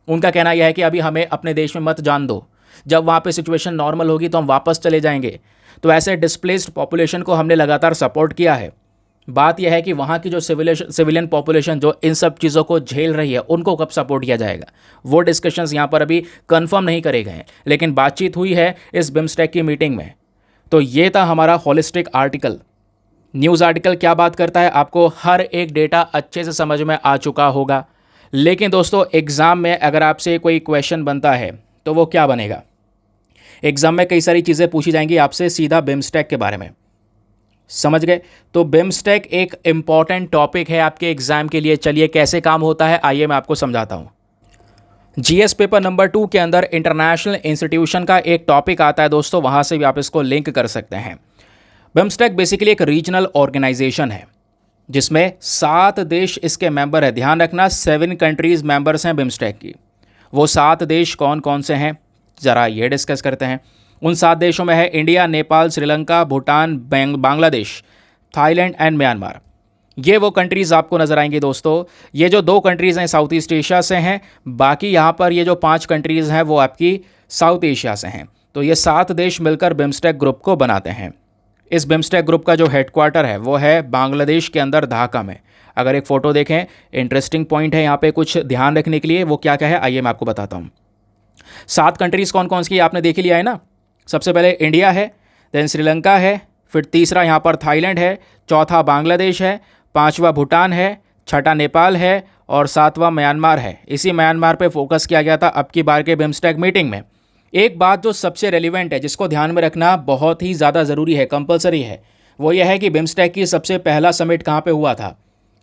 उनका कहना यह है कि अभी हमें अपने देश में मत जान दो, जब वहाँ पे सिचुएशन नॉर्मल होगी तो हम वापस चले जाएंगे। तो ऐसे डिस्प्लेस्ड पॉपुलेशन को हमने लगातार सपोर्ट किया है। बात यह है कि वहाँ की जो सिविलियन पॉपुलेशन जो इन सब चीज़ों को झेल रही है, उनको कब सपोर्ट किया जाएगा, वो डिस्कशंस यहाँ पर अभी कंफर्म नहीं करे गए हैं, लेकिन बातचीत हुई है इस बिम्स्टेक की मीटिंग में। तो ये था हमारा होलिस्टिक आर्टिकल। न्यूज़ आर्टिकल क्या बात करता है, आपको हर एक डेटा अच्छे से समझ में आ चुका होगा। लेकिन दोस्तों, एग्ज़ाम में अगर आपसे कोई क्वेश्चन बनता है तो वो क्या बनेगा? एग्ज़ाम में कई सारी चीज़ें पूछी जाएंगी आपसे सीधा बिम्स्टेक के बारे में, समझ गए? तो बिम्स्टेक एक इम्पॉर्टेंट टॉपिक है आपके एग्जाम के लिए। चलिए कैसे काम होता है आइए मैं आपको समझाता हूँ। जीएस पेपर नंबर 2 के अंदर इंटरनेशनल इंस्टीट्यूशन का एक टॉपिक आता है दोस्तों, वहाँ से भी आप इसको लिंक कर सकते हैं। बिम्स्टेक बेसिकली एक रीजनल ऑर्गेनाइजेशन है जिसमें 7 देश इसके मेंबर है। ध्यान रखना 7 कंट्रीज़ मेंबर्स हैं बिम्स्टेक की। वो 7 देश कौन कौन से हैं ज़रा ये डिस्कस करते हैं। उन 7 देशों में है India, Nepal, Sri Lanka, Bhutan, Bangladesh, Thailand and Myanmar. ये वो कंट्रीज़ आपको नज़र आएंगी दोस्तों। ये जो 2 कंट्रीज़ हैं साउथ ईस्ट एशिया से हैं, बाकी यहाँ पर ये जो 5 कंट्रीज़ हैं वो आपकी साउथ एशिया से हैं। तो ये 7 देश मिलकर बिम्स्टेक ग्रुप को बनाते हैं। इस बिम्स्टेक ग्रुप का जो हेडक्वार्टर है वो है बांग्लादेश के अंदर ढाका में। अगर एक फ़ोटो देखें, इंटरेस्टिंग पॉइंट है यहाँ पे कुछ ध्यान रखने के लिए। वो क्या क्या है आइए मैं आपको बताता हूँ। 7 कंट्रीज़ कौन कौन सी आपने देख लिया है ना। सबसे पहले इंडिया है, देन श्रीलंका है, फिर तीसरा यहाँ पर थाईलैंड है, चौथा बांग्लादेश है, 5वां भूटान है, छठा नेपाल है और 7वां म्यांमार है। इसी म्यांमार पे फोकस किया गया था अब की बार के बिम्स्टेक मीटिंग में। एक बात जो सबसे रेलिवेंट है, जिसको ध्यान में रखना बहुत ही ज़्यादा ज़रूरी है, कंपलसरी है, वो ये है कि बिम्स्टेक की सबसे पहला समिट कहाँ पे हुआ था?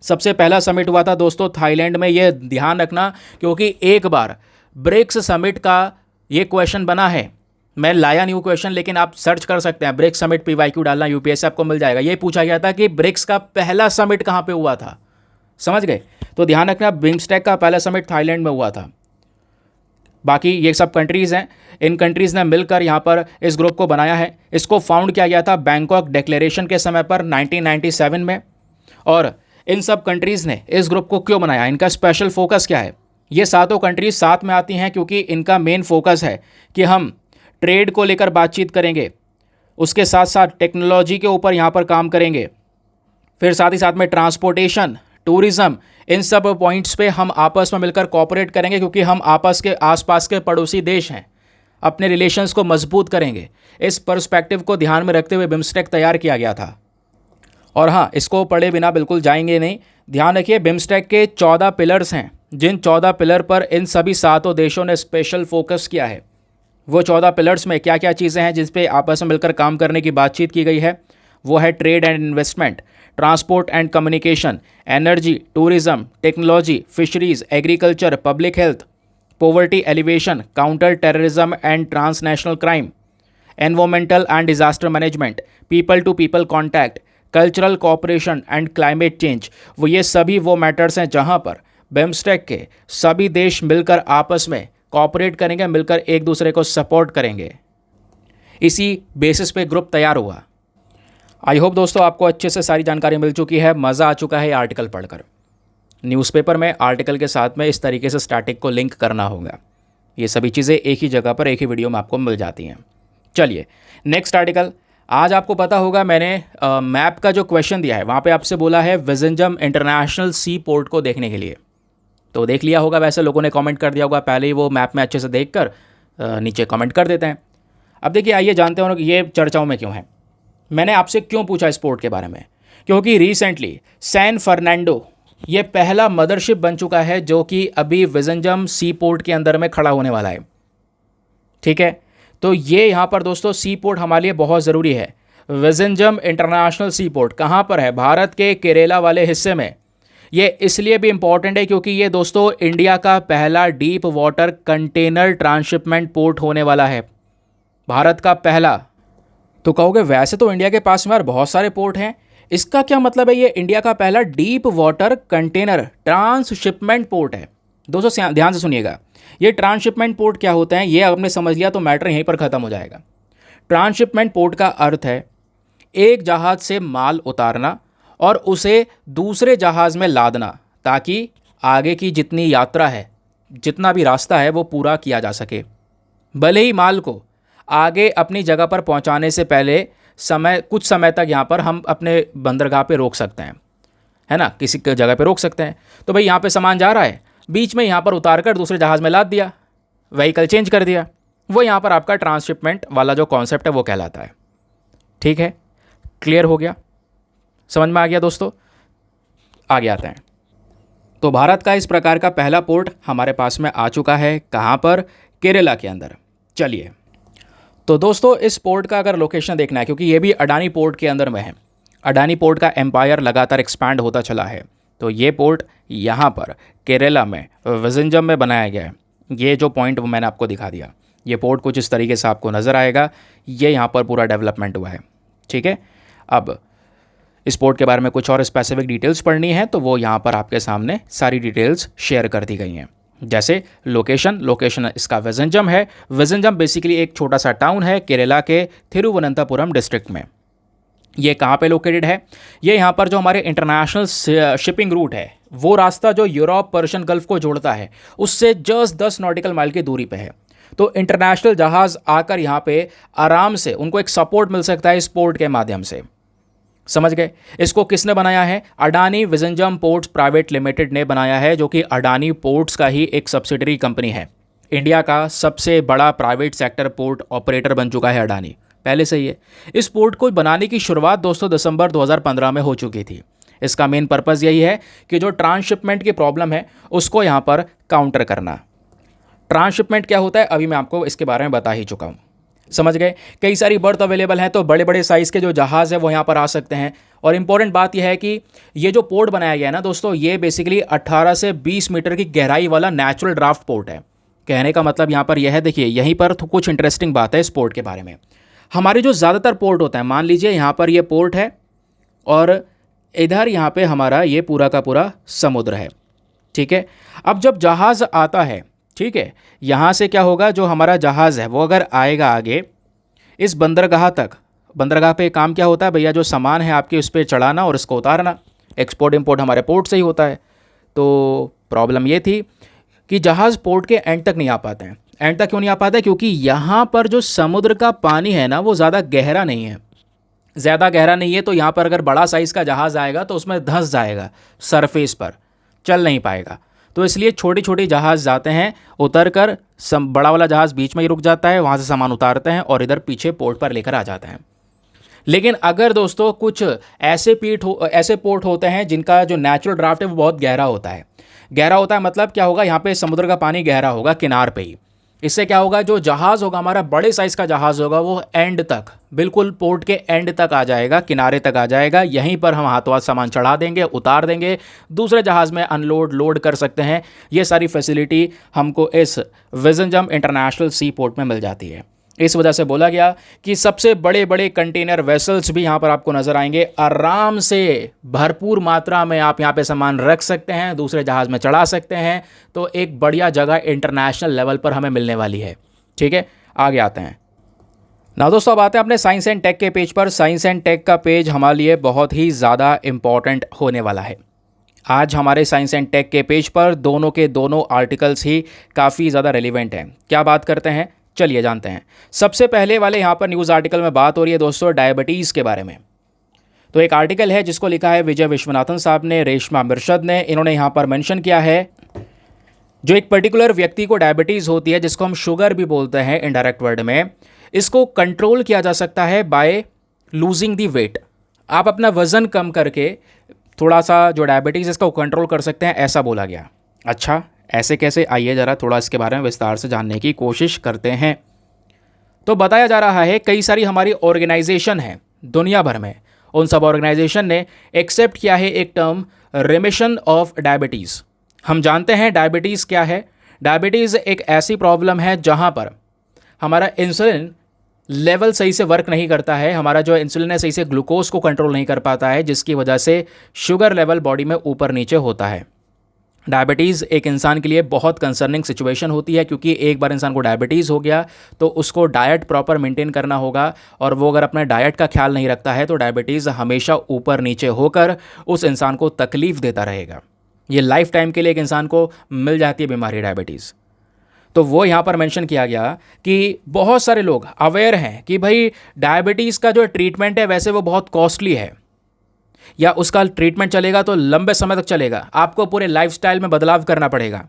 सबसे पहला समिट हुआ था दोस्तों थाईलैंड में। ये ध्यान रखना क्योंकि एक बार ब्रिक्स समिट का ये क्वेश्चन बना है। मैं लाया नहीं हूँ क्वेश्चन, लेकिन आप सर्च कर सकते हैं, ब्रिक्स समिट PYQ डालना यूपीएससी आपको मिल जाएगा। ये पूछा गया था कि ब्रिक्स का पहला समिट कहाँ पे हुआ था, समझ गए? तो ध्यान रखना बिम्स्टेक का पहला समिट थाईलैंड में हुआ था। बाकी ये सब कंट्रीज़ हैं, इन कंट्रीज़ ने मिलकर यहाँ पर इस ग्रुप को बनाया है। इसको फाउंड किया गया था बैंकॉक डिक्लेरेशन के समय पर 1997 में। और इन सब कंट्रीज़ ने इस ग्रुप को क्यों बनाया, इनका स्पेशल फोकस क्या है? ये 7 कंट्रीज साथ में आती हैं क्योंकि इनका मेन फोकस है कि हम ट्रेड को लेकर बातचीत करेंगे, उसके साथ साथ टेक्नोलॉजी के ऊपर यहाँ पर काम करेंगे, फिर साथ ही साथ में ट्रांसपोर्टेशन, टूरिज़्म, इन सब पॉइंट्स पे हम आपस में मिलकर कोऑपरेट करेंगे क्योंकि हम आपस के आसपास के पड़ोसी देश हैं, अपने रिलेशंस को मजबूत करेंगे। इस पर्सपेक्टिव को ध्यान में रखते हुए बिम्स्टेक तैयार किया गया था। और हाँ, इसको पढ़े बिना बिल्कुल जाएंगे नहीं। ध्यान रखिए बिम्स्टेक के 14 पिलर्स हैं, जिन 14 पिलर पर इन सभी 7 देशों ने स्पेशल फोकस किया है। वो 14 पिलर्स में क्या क्या चीज़ें हैं जिस पे आपस में मिलकर काम करने की बातचीत की गई है? वो है trade and investment, transport and communication, energy, tourism, technology, fisheries, agriculture, public health, poverty alleviation, counter terrorism and transnational crime, environmental and disaster management, people to people contact, cultural cooperation and climate change. वो ये सभी वो matters हैं जहाँ पर BIMSTEC के सभी देश मिलकर आपस में कोऑपरेट करेंगे, मिलकर एक दूसरे को सपोर्ट करेंगे। इसी बेसिस पे ग्रुप तैयार हुआ। आई होप दोस्तों आपको अच्छे से सारी जानकारी मिल चुकी है, मज़ा आ चुका है ये आर्टिकल पढ़कर। न्यूज़पेपर में आर्टिकल के साथ में इस तरीके से स्टैटिक को लिंक करना होगा। ये सभी चीज़ें एक ही जगह पर एक ही वीडियो में आपको मिल जाती हैं। चलिए नेक्स्ट आर्टिकल। आज आपको पता होगा मैंने मैप का जो क्वेश्चन दिया है वहाँ पे आपसे बोला है विज़िंजम इंटरनेशनल सी पोर्ट को देखने के लिए, तो देख लिया होगा, वैसे लोगों ने कमेंट कर दिया होगा पहले ही, वो मैप में अच्छे से देखकर नीचे कमेंट कर देते हैं। अब देखिए आइए जानते हैं ये चर्चाओं में क्यों है। मैंने आपसे क्यों पूछा इस पोर्ट के बारे में, क्योंकि रिसेंटली सैन फर्नांडो ये पहला मदरशिप बन चुका है जो कि अभी विज़िंजम सी पोर्ट के अंदर में खड़ा होने वाला है। ठीक है, तो ये यहाँ पर दोस्तों सी पोर्ट हमारे लिए बहुत ज़रूरी है। विज़िंजम इंटरनेशनल सी पोर्ट कहाँ पर है? भारत के केरला वाले हिस्से में। ये इसलिए भी इम्पॉर्टेंट है क्योंकि ये दोस्तों इंडिया का पहला deep water container transshipment port होने वाला है, भारत का पहला। तो कहोगे वैसे तो इंडिया के पास में यार बहुत सारे पोर्ट हैं, इसका क्या मतलब है? ये इंडिया का पहला deep water container transshipment port है। दोस्तों ध्यान से सुनिएगा, ये ट्रांसशिपमेंट पोर्ट क्या होते हैं ये आपने समझ लिया तो मैटर यहीं पर ख़त्म हो जाएगा। ट्रांसशिपमेंट पोर्ट का अर्थ है एक जहाज़ से माल उतारना और उसे दूसरे जहाज़ में लादना, ताकि आगे की जितनी यात्रा है, जितना भी रास्ता है वो पूरा किया जा सके। भले ही माल को आगे अपनी जगह पर पहुंचाने से पहले कुछ समय तक यहाँ पर हम अपने बंदरगाह पे रोक सकते हैं, है ना, किसी जगह पे रोक सकते हैं। तो भाई यहाँ पे सामान जा रहा है, बीच में यहाँ पर उतार कर दूसरे जहाज़ में लाद दिया, व्हीकल चेंज कर दिया, वो यहाँ पर आपका ट्रांसशिपमेंट वाला जो कॉन्सेप्ट है वो कहलाता है। ठीक है, क्लियर हो गया, समझ में आ गया दोस्तों? आगे आते हैं। तो भारत का इस प्रकार का पहला पोर्ट हमारे पास में आ चुका है, कहाँ पर? केरला के अंदर। चलिए, तो दोस्तों इस पोर्ट का अगर लोकेशन देखना है, क्योंकि ये भी अडानी पोर्ट के अंदर में है, अडानी पोर्ट का एम्पायर लगातार एक्सपैंड होता चला है, तो ये पोर्ट यहाँ पर केरला में विज़िंजम में बनाया गया है। ये जो पॉइंट मैंने आपको दिखा दिया, ये पोर्ट कुछ इस तरीके से आपको नज़र आएगा, ये यहाँ पर पूरा डेवलपमेंट हुआ है। ठीक है, अब इस पोर्ट के बारे में कुछ और स्पेसिफिक डिटेल्स पढ़नी है तो वो यहाँ पर आपके सामने सारी डिटेल्स शेयर कर दी गई हैं। जैसे लोकेशन इसका विज़िंजम है। विज़िंजम बेसिकली एक छोटा सा टाउन है केरला के थिरुवनंतपुरम डिस्ट्रिक्ट में। ये कहाँ पे लोकेटेड है? ये यहाँ पर जो हमारे इंटरनेशनल शिपिंग रूट है, वो रास्ता जो यूरोप पर्शियन गल्फ को जोड़ता है, उससे जस्ट 10 नॉटिकल माइल की दूरी पे है। तो इंटरनेशनल जहाज़ आकर यहाँ पे आराम से उनको एक सपोर्ट मिल सकता है इस पोर्ट के माध्यम से। समझ गए? इसको किसने बनाया है? अडानी विज़िंजम पोर्ट्स प्राइवेट लिमिटेड ने बनाया है, जो कि अडानी पोर्ट्स का ही एक सब्सिडरी कंपनी है। इंडिया का सबसे बड़ा प्राइवेट सेक्टर पोर्ट ऑपरेटर बन चुका है अडानी, पहले से ही है। इस पोर्ट को बनाने की शुरुआत दोस्तों दिसंबर 2015 में हो चुकी थी। इसका मेन पर्पज़ यही है कि जो ट्रांसशिपमेंट की प्रॉब्लम है उसको यहाँ पर काउंटर करना। ट्रांसशिपमेंट क्या होता है अभी मैं आपको इसके बारे में बता ही चुका हूँ। समझ गए? कई सारी बर्थ अवेलेबल हैं, तो बड़े बड़े साइज़ के जो जहाज़ है वो यहाँ पर आ सकते हैं। और इंपॉर्टेंट बात यह है कि ये जो पोर्ट बनाया गया है ना दोस्तों, ये बेसिकली 18 से 20 मीटर की गहराई वाला नेचुरल ड्राफ्ट पोर्ट है। कहने का मतलब यहाँ पर यह है, देखिए यहीं पर तो कुछ इंटरेस्टिंग बात है इस पोर्ट के बारे में। हमारे जो ज़्यादातर पोर्ट होते हैं, मान लीजिए यहाँ पर ये पोर्ट है और इधर यहाँ पे हमारा ये पूरा का पूरा समुद्र है। ठीक है, अब जब जहाज़ आता है, ठीक है, यहाँ से क्या होगा, जो हमारा जहाज़ है वो अगर आएगा आगे इस बंदरगाह तक, बंदरगाह पे काम क्या होता है भैया, जो सामान है आपके उस पर चढ़ाना और इसको उतारना। एक्सपोर्ट इंपोर्ट हमारे पोर्ट से ही होता है। तो प्रॉब्लम ये थी कि जहाज़ पोर्ट के एंड तक नहीं आ पाते हैं। एंड तक क्यों नहीं आ पाते? क्योंकि यहाँ पर जो समुद्र का पानी है ना वो ज़्यादा गहरा नहीं है। ज़्यादा गहरा नहीं है तो यहाँ पर अगर बड़ा साइज़ का जहाज़ आएगा तो उसमें धंस जाएगा, सरफेस पर चल नहीं पाएगा। तो इसलिए छोटी छोटी जहाज़ जाते हैं, उतर कर बड़ा वाला जहाज़ बीच में ही रुक जाता है, वहाँ से सामान उतारते हैं और इधर पीछे पोर्ट पर लेकर आ जाते हैं। लेकिन अगर दोस्तों कुछ ऐसे पोर्ट होते हैं जिनका जो नेचुरल ड्राफ्ट है वो बहुत गहरा होता है। गहरा होता है मतलब क्या होगा, यहाँ पे समुद्र का पानी गहरा होगा किनार पे ही। इससे क्या होगा, जो जहाज़ होगा हमारा बड़े साइज़ का जहाज़ होगा वो एंड तक, बिल्कुल पोर्ट के एंड तक आ जाएगा, किनारे तक आ जाएगा। यहीं पर हम हाथों हाथ सामान चढ़ा देंगे, उतार देंगे, दूसरे जहाज़ में अनलोड लोड कर सकते हैं। ये सारी फैसिलिटी हमको इस विज़िंजम इंटरनेशनल सी पोर्ट में मिल जाती है। इस वजह से बोला गया कि सबसे बड़े बड़े कंटेनर वेसल्स भी यहाँ पर आपको नज़र आएंगे। आराम से भरपूर मात्रा में आप यहाँ पे सामान रख सकते हैं, दूसरे जहाज़ में चढ़ा सकते हैं। तो एक बढ़िया जगह इंटरनेशनल लेवल पर हमें मिलने वाली है। ठीक है, आगे आते हैं ना दोस्तों। अब आते हैं अपने साइंस एंड टेक के पेज पर। साइंस एंड टेक का पेज हमारे लिए बहुत ही ज़्यादा इम्पॉर्टेंट होने वाला है। आज हमारे साइंस एंड टेक के पेज पर दोनों के दोनों आर्टिकल्स ही काफ़ी ज़्यादा रेलिवेंट हैं। क्या बात करते हैं, चलिए जानते हैं। सबसे पहले वाले यहाँ पर न्यूज़ आर्टिकल में बात हो रही है दोस्तों डायबिटीज़ के बारे में। तो एक आर्टिकल है जिसको लिखा है विजय विश्वनाथन साहब ने, रेशमा मिर्शद ने। इन्होंने यहाँ पर मेंशन किया है जो एक पर्टिकुलर व्यक्ति को डायबिटीज़ होती है, जिसको हम शुगर भी बोलते हैं इनडायरेक्ट वर्ड में, इसको कंट्रोल किया जा सकता है बाय लूजिंग दी वेट। आप अपना वज़न कम करके थोड़ा सा जो डायबिटीज़ इसको कंट्रोल कर सकते हैं, ऐसा बोला गया। अच्छा, ऐसे कैसे? आइए ज़रा थोड़ा इसके बारे में विस्तार से जानने की कोशिश करते हैं। तो बताया जा रहा है कई सारी हमारी ऑर्गेनाइजेशन है दुनिया भर में उन सब ऑर्गेनाइजेशन ने एक्सेप्ट किया है एक टर्म, रिमिशन ऑफ डायबिटीज़। हम जानते हैं डायबिटीज़ क्या है। डायबिटीज़ एक ऐसी प्रॉब्लम है जहाँ पर हमारा इंसुलिन लेवल सही से वर्क नहीं करता है, हमारा जो इंसुलिन है सही से ग्लूकोज को कंट्रोल नहीं कर पाता है, जिसकी वजह से शुगर लेवल बॉडी में ऊपर नीचे होता है। डायबिटीज़ एक इंसान के लिए बहुत कंसर्निंग सिचुएशन होती है, क्योंकि एक बार इंसान को डायबिटीज़ हो गया तो उसको डाइट प्रॉपर मेंटेन करना होगा, और वो अगर अपने डाइट का ख्याल नहीं रखता है तो डायबिटीज़ हमेशा ऊपर नीचे होकर उस इंसान को तकलीफ़ देता रहेगा। ये लाइफ टाइम के लिए एक इंसान को मिल जाती है बीमारी डायबिटीज़। तो वो यहाँ पर मेंशन किया गया कि बहुत सारे लोग अवेयर हैं कि भाई डायबिटीज़ का जो ट्रीटमेंट है वैसे वो बहुत कॉस्टली है, या उसका ट्रीटमेंट चलेगा तो लंबे समय तक चलेगा, आपको पूरे लाइफस्टाइल में बदलाव करना पड़ेगा।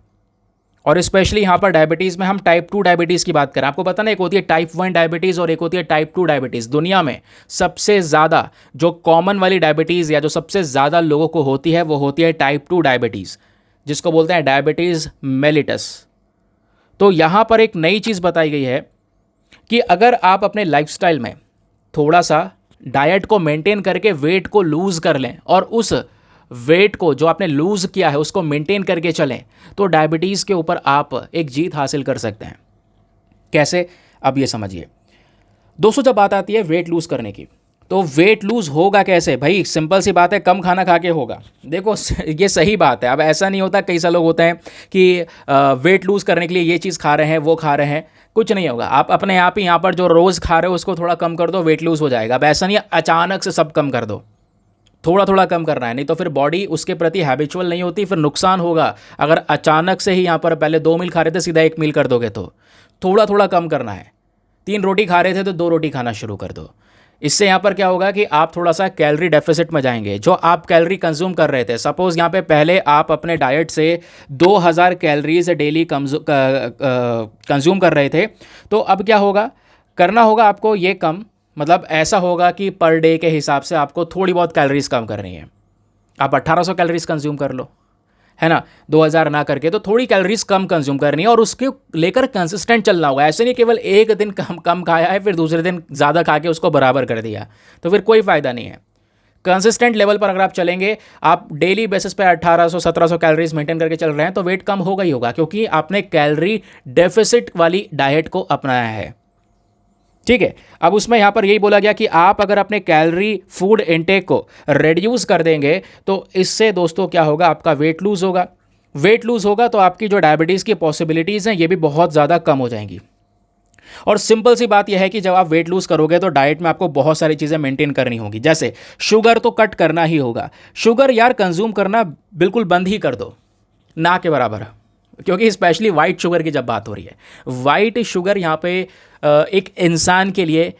और स्पेशली यहाँ पर डायबिटीज़ में हम टाइप 2 डायबिटीज़ की बात करें, आपको पता ना, एक होती है टाइप 1 डायबिटीज़ और एक होती है टाइप 2 डायबिटीज़। दुनिया में सबसे ज़्यादा जो कॉमन वाली डायबिटीज़ या जो सबसे ज़्यादा लोगों को होती है वो होती है टाइप 2 डायबिटीज़, जिसको बोलते हैं डायबिटीज़ मेलिटस। तो यहाँ पर एक नई चीज़ बताई गई है कि अगर आप अपने लाइफस्टाइल में थोड़ा सा डाइट को मेंटेन करके वेट को लूज़ कर लें और उस वेट को जो आपने लूज़ किया है उसको मेंटेन करके चलें, तो डायबिटीज़ के ऊपर आप एक जीत हासिल कर सकते हैं। कैसे, अब ये समझिए दोस्तों। जब बात आती है वेट लूज़ करने की, तो वेट लूज़ होगा कैसे? भाई सिंपल सी बात है, कम खाना खा के होगा। देखो ये सही बात है। अब ऐसा नहीं होता, कई सारे लोग होते हैं कि वेट लूज़ करने के लिए ये चीज़ खा रहे हैं, वो खा रहे हैं, कुछ नहीं होगा। आप अपने आप ही यहाँ पर जो रोज़ खा रहे हो उसको थोड़ा कम कर दो, वेट लूज़ हो जाएगा। अब ऐसा नहीं है अचानक से सब कम कर दो, थोड़ा थोड़ा कम करना है, नहीं तो फिर बॉडी उसके प्रति हैबिचुअल नहीं होती, फिर नुकसान होगा। अगर अचानक से ही यहाँ पर पहले 2 मील खा रहे थे सीधा 1 मील कर दोगे तो थोड़ा थोड़ा कम करना है। 3 रोटी खा रहे थे तो 2 रोटी खाना शुरू कर दो। इससे यहाँ पर क्या होगा कि आप थोड़ा सा कैलोरी डेफिसिट में जाएंगे। जो आप कैलोरी कंज्यूम कर रहे थे, सपोज यहाँ पे पहले आप अपने डाइट से 2000 कैलोरीज डेली कंज्यूम कर रहे थे, तो अब क्या होगा, करना होगा आपको ये कम, मतलब ऐसा होगा कि पर डे के हिसाब से आपको थोड़ी बहुत कैलोरीज कम करनी है। आप 1800 कैलोरीज कंज्यूम कर लो, है ना, 2000 ना करके, तो थोड़ी कैलोरीज कम कंज्यूम करनी है और उसके लेकर कंसिस्टेंट चलना होगा। ऐसे नहीं केवल एक दिन कम कम खाया है फिर दूसरे दिन ज़्यादा खा के उसको बराबर कर दिया, तो फिर कोई फ़ायदा नहीं है। कंसिस्टेंट लेवल पर अगर आप चलेंगे, आप डेली बेसिस पे 1800-1700 कैलोरीज मेंटेन करके चल रहे हैं, तो वेट कम होगा ही होगा, क्योंकि आपने कैलोरी डेफिसिट वाली डाइट को अपनाया है। ठीक है, अब उसमें यहाँ पर यही बोला गया कि आप अगर अपने कैलोरी फूड इनटेक को रिड्यूस कर देंगे तो इससे दोस्तों क्या होगा, आपका वेट लूज़ होगा। वेट लूज़ होगा तो आपकी जो डायबिटीज़ की पॉसिबिलिटीज़ हैं ये भी बहुत ज़्यादा कम हो जाएंगी। और सिंपल सी बात यह है कि जब आप वेट लूज़ करोगे तो डाइट में आपको बहुत सारी चीज़ें मेंटेन करनी होगी, जैसे शुगर तो कट करना ही होगा। शुगर यार कंज्यूम करना बिल्कुल बंद ही कर दो, ना के बराबर, क्योंकि स्पेशली वाइट शुगर की जब बात हो रही है, वाइट शुगर यहाँ पे एक इंसान के लिए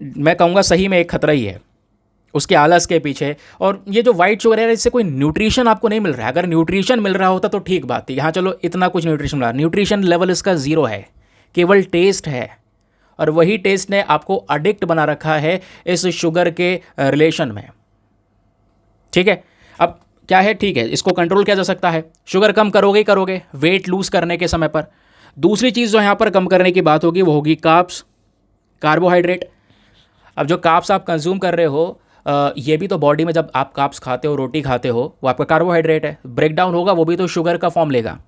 मैं कहूँगा सही में एक खतरा ही है, उसके आलस के पीछे। और ये जो वाइट शुगर है इससे कोई न्यूट्रिशन आपको नहीं मिल रहा है। अगर न्यूट्रिशन मिल रहा होता तो ठीक बात थी, यहाँ चलो इतना कुछ न्यूट्रिशन मिल रहा है, न्यूट्रिशन लेवल इसका ज़ीरो है, केवल टेस्ट है। और वही टेस्ट ने आपको अडिक्ट बना रखा है इस शुगर के रिलेशन में। ठीक है, अब क्या है, ठीक है, इसको कंट्रोल किया जा सकता है, शुगर कम करोगे ही करोगे वेट लूज़ करने के समय पर। दूसरी चीज़ जो यहाँ पर कम करने की बात होगी वो होगी कार्ब्स, कार्बोहाइड्रेट। अब जो कार्ब्स आप कंज्यूम कर रहे हो ये भी तो बॉडी में, जब आप कार्ब्स खाते हो, रोटी खाते हो, वो आपका कार्बोहाइड्रेट है, ब्रेक डाउन होगा वो भी तो शुगर का फॉर्म लेगा,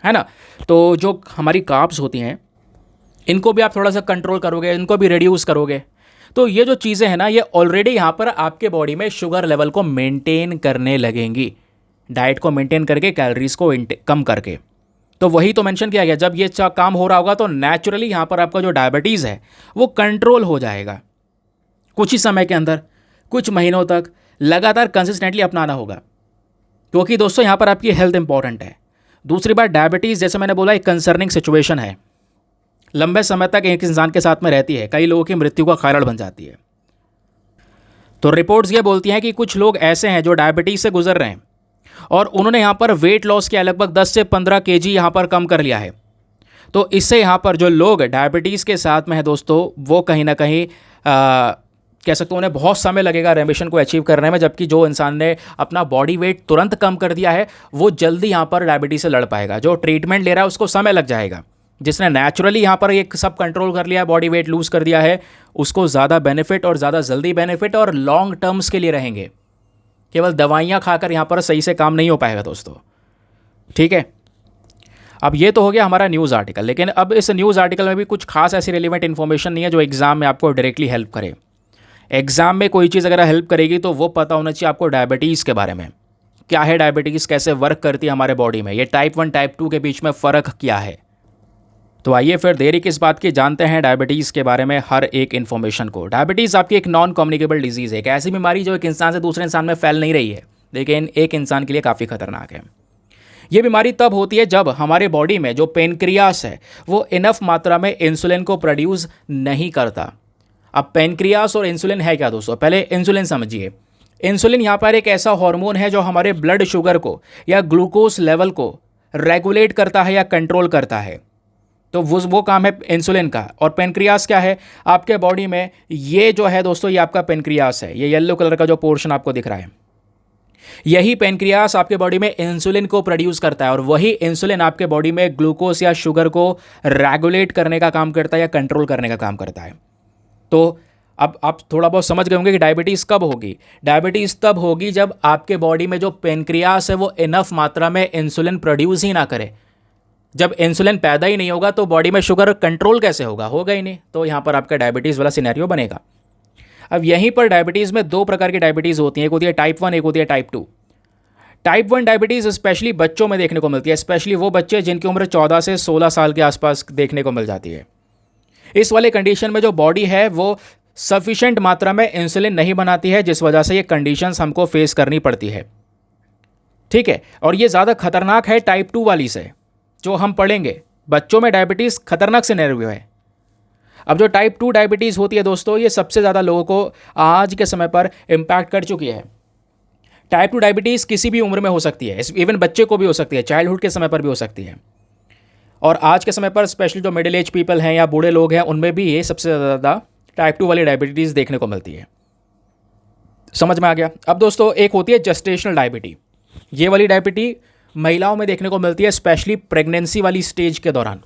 है ना। तो जो हमारी कार्ब्स होती हैं इनको भी आप थोड़ा सा कंट्रोल करोगे, इनको भी रिड्यूस करोगे, तो ये जो चीज़ें हैं ना ये ऑलरेडी यहाँ पर आपके बॉडी में शुगर लेवल को मेंटेन करने लगेंगी, डाइट को मेंटेन करके, कैलोरीज को कम करके। तो वही तो मेंशन किया गया, जब ये काम हो रहा होगा तो नेचुरली यहाँ पर आपका जो डायबिटीज़ है वो कंट्रोल हो जाएगा। कुछ ही समय के अंदर, कुछ महीनों तक लगातार कंसिस्टेंटली अपनाना होगा, क्योंकि दोस्तों यहाँ पर आपकी हेल्थ इंपॉर्टेंट है। दूसरी बात, डायबिटीज़ जैसे मैंने बोला एक कंसर्निंग सिचुएशन है, लंबे समय तक एक इंसान के साथ में रहती है, कई लोगों की मृत्यु का कारण बन जाती है। तो रिपोर्ट्स ये बोलती हैं कि कुछ लोग ऐसे हैं जो डायबिटीज़ से गुजर रहे हैं और उन्होंने यहाँ पर वेट लॉस किया, लगभग 10 से 15 केजी यहाँ पर कम कर लिया है। तो इससे यहाँ पर जो लोग डायबिटीज़ के साथ में है दोस्तों, वो कहीं ना कहीं कह सकते हो उन्हें बहुत समय लगेगा रेमिशन को अचीव करने में, जबकि जो इंसान ने अपना बॉडी वेट तुरंत कम कर दिया है वो जल्दी यहाँ पर डायबिटीज़ से लड़ पाएगा। जो ट्रीटमेंट ले रहा है उसको समय लग जाएगा, जिसने नेचुरली यहाँ पर एक सब कंट्रोल कर लिया, बॉडी वेट लूज़ कर दिया है, उसको ज़्यादा बेनिफिट और ज़्यादा जल्दी बेनिफिट और लॉन्ग टर्म्स के लिए रहेंगे। केवल दवाइयाँ खाकर यहाँ पर सही से काम नहीं हो पाएगा दोस्तों, ठीक है। अब ये तो हो गया हमारा न्यूज़ आर्टिकल, लेकिन अब इस न्यूज़ आर्टिकल में भी कुछ खास ऐसी रिलेवेंट इन्फॉर्मेशन नहीं है जो एग्जाम में आपको डायरेक्टली हेल्प करे। एग्जाम में कोई चीज़ अगर हेल्प करेगी तो वो पता होना चाहिए आपको डायबिटीज़ के बारे में। क्या है डायबिटीज़, कैसे वर्क करती है हमारे बॉडी में, ये टाइप 1 टाइप 2 के बीच में फ़र्क क्या है। तो आइए फिर देरी किस बात की, जानते हैं डायबिटीज़ के बारे में हर एक इन्फॉर्मेशन को। डायबिटीज़ आपकी एक नॉन कम्युनिकेबल डिजीज़ है, एक ऐसी बीमारी जो एक इंसान से दूसरे इंसान में फैल नहीं रही है, लेकिन एक इंसान के लिए काफ़ी खतरनाक है। ये बीमारी तब होती है जब हमारे बॉडी में जो पेनक्रियास है वो इनफ मात्रा में इंसुलिन को प्रोड्यूस नहीं करता। अब पेनक्रियास और इंसुलिन है क्या दोस्तों, पहले इंसुलिन समझिए। इंसुलिन यहाँ पर एक ऐसा हार्मोन है जो हमारे ब्लड शुगर को या ग्लूकोज लेवल को रेगुलेट करता है या कंट्रोल करता है, तो वो काम है इंसुलिन का। और पेनक्रियास क्या है आपके बॉडी में, ये जो है दोस्तों, ये आपका पेनक्रियास है, ये येलो कलर का जो पोर्शन आपको दिख रहा है, यही पेनक्रियास आपके बॉडी में इंसुलिन को प्रोड्यूस करता है, और वही इंसुलिन आपके बॉडी में ग्लूकोज या शुगर को रेगुलेट करने का काम करता है या कंट्रोल करने का काम करता है। तो अब आप थोड़ा बहुत समझ गए होंगे कि डायबिटीज़ कब होगी। डायबिटीज़ तब होगी जब आपके बॉडी में जो पेनक्रियास है वो इनफ मात्रा में इंसुलिन प्रोड्यूस ही ना करे। जब इंसुलिन पैदा ही नहीं होगा तो बॉडी में शुगर कंट्रोल कैसे होगा, होगा ही नहीं। तो यहाँ पर आपका डायबिटीज़ वाला सिनेरियो बनेगा। अब यहीं पर डायबिटीज़ में दो प्रकार की डायबिटीज़ होती हैं, एक होती है टाइप 1, एक होती है टाइप 2। टाइप 1 डायबिटीज़ स्पेशली बच्चों में देखने को मिलती है, स्पेशली वो बच्चे जिनकी उम्र 14 से 16 साल के आसपास देखने को मिल जाती है। इस वाले कंडीशन में जो बॉडी है वो सफिशेंट मात्रा में इंसुलिन नहीं बनाती है, जिस वजह से ये कंडीशंस हमको फेस करनी पड़ती है, ठीक है। और ये ज़्यादा खतरनाक है टाइप 2 वाली से, जो हम पढ़ेंगे। बच्चों में डायबिटीज़ खतरनाक सिनेरियो है। अब जो टाइप 2 डायबिटीज़ होती है दोस्तों, ये सबसे ज़्यादा लोगों को आज के समय पर इम्पैक्ट कर चुकी है। टाइप 2 डायबिटीज़ किसी भी उम्र में हो सकती है, इवन बच्चे को भी हो सकती है, चाइल्डहुड के समय पर भी हो सकती है। और आज के समय पर स्पेशली जो मिडिल एज पीपल हैं या बूढ़े लोग हैं, उनमें भी ये सबसे ज़्यादा टाइप 2 वाली डायबिटीज़ देखने को मिलती है। समझ में आ गया। अब दोस्तों एक होती है जेस्टेशनल डायबिटी। ये वाली डायबिटी महिलाओं में देखने को मिलती है, स्पेशली प्रेगनेंसी वाली स्टेज के दौरान,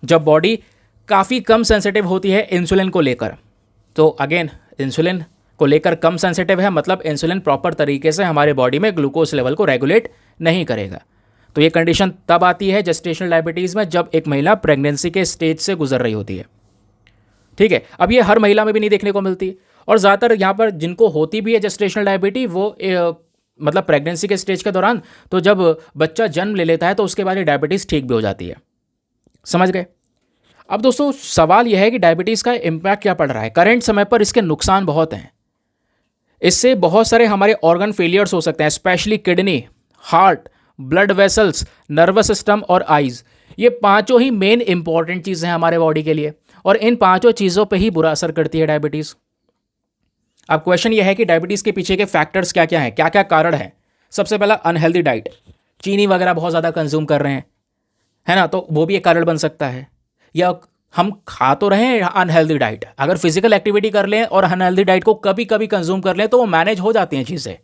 जब बॉडी काफ़ी कम सेंसिटिव होती है इंसुलिन को लेकर। तो अगेन इंसुलिन को लेकर कम सेंसिटिव है, मतलब इंसुलिन प्रॉपर तरीके से हमारे बॉडी में ग्लूकोज लेवल को रेगुलेट नहीं करेगा। तो ये कंडीशन तब आती है जेस्टेशनल डायबिटीज़ में जब एक महिला प्रेगनेंसी के स्टेज से गुजर रही होती है, ठीक है। अब ये हर महिला में भी नहीं देखने को मिलती, और ज़्यादातर यहाँ पर जिनको होती भी है जेस्टेशनल डायबिटी वो मतलब प्रेगनेंसी के स्टेज के दौरान, तो जब बच्चा जन्म ले लेता है तो उसके बाद ये डायबिटीज़ ठीक भी हो जाती है। समझ गए। अब दोस्तों सवाल यह है कि डायबिटीज़ का इम्पैक्ट क्या पड़ रहा है। करंट समय पर इसके नुकसान बहुत हैं। इससे बहुत सारे हमारे ऑर्गन फेलियर्स हो सकते हैं, specially kidney, heart, blood vessels, nervous system और आइज़। ये पांचों ही मेन इंपॉर्टेंट चीज़ें हैं हमारे बॉडी के लिए, और इन पांचों चीज़ों पे ही बुरा असर करती है डायबिटीज़। अब क्वेश्चन ये है कि डायबिटीज़ के पीछे के फैक्टर्स क्या क्या हैं, क्या क्या कारण हैं। सबसे पहला अनहेल्दी डाइट, चीनी वगैरह बहुत ज़्यादा कंज्यूम कर रहे हैं, है ना, तो वो भी एक कारण बन सकता है। या हम खा तो रहे हैं अनहेल्दी डाइट, अगर फिजिकल एक्टिविटी कर लें और अनहेल्दी डाइट को कभी कभी कंज्यूम कर लें तो वो मैनेज हो जाती हैं चीज़ें।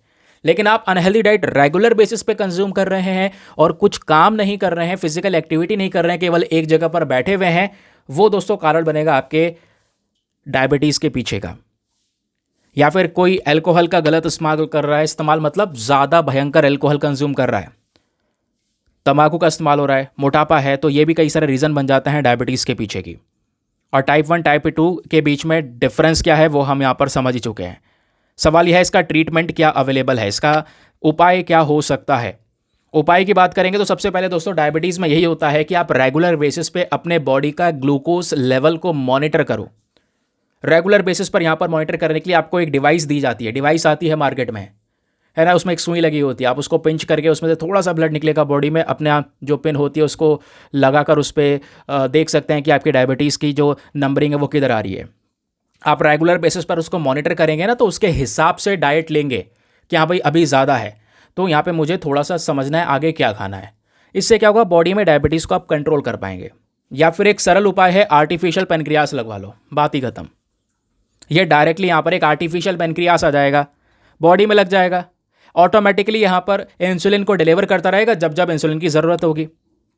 लेकिन आप अनहेल्दी डाइट रेगुलर बेसिस पे कंज्यूम कर रहे हैं और कुछ काम नहीं कर रहे हैं, फिजिकल एक्टिविटी नहीं कर रहे हैं, केवल एक जगह पर बैठे हुए हैं, वो दोस्तों कारण बनेगा आपके डायबिटीज़ के पीछे का। या फिर कोई अल्कोहल का गलत इस्तेमाल कर रहा है, इस्तेमाल मतलब ज़्यादा भयंकर अल्कोहल कंज्यूम कर रहा है, तंबाकू का इस्तेमाल हो रहा है, मोटापा है, तो ये भी कई सारे रीज़न बन जाते हैं डायबिटीज़ के पीछे की। और टाइप 1 टाइप 2 के बीच में डिफरेंस क्या है वो हम यहाँ पर समझ ही चुके हैं। सवाल यह है इसका ट्रीटमेंट क्या अवेलेबल है, इसका उपाय क्या हो सकता है। उपाय की बात करेंगे तो सबसे पहले दोस्तों डायबिटीज़ में यही होता है कि आप रेगुलर बेसिस पे अपने बॉडी का ग्लूकोज लेवल को मॉनिटर करो। रेगुलर बेसिस पर यहाँ पर मॉनिटर करने के लिए आपको एक डिवाइस दी जाती है, डिवाइस आती है मार्केट में, है ना, उसमें एक सुई लगी होती है, आप उसको पिंच करके उसमें से थोड़ा सा ब्लड निकलेगा बॉडी में, अपने आप जो पिन होती है उसको लगाकर उस पर देख सकते हैं कि आपकी डायबिटीज़ की जो नंबरिंग है वो किधर आ रही है। आप रेगुलर बेसिस पर उसको मॉनिटर करेंगे ना, तो उसके हिसाब से डाइट लेंगे कि हाँ भाई अभी ज़्यादा है तो यहाँ पे मुझे थोड़ा सा समझना है आगे क्या खाना है। इससे क्या होगा, बॉडी में डायबिटीज़ को आप कंट्रोल कर पाएंगे। या फिर एक सरल उपाय है आर्टिफिशियल पेनक्रियास लगवा लो, बात ही खत्म। ये डायरेक्टली यहाँ पर एक आर्टिफिशियल पेनक्रियास आ जाएगा, बॉडी में लग जाएगा, ऑटोमेटिकली यहाँ पर इंसुलिन को डिलीवर करता रहेगा जब जब इंसुलिन की ज़रूरत होगी।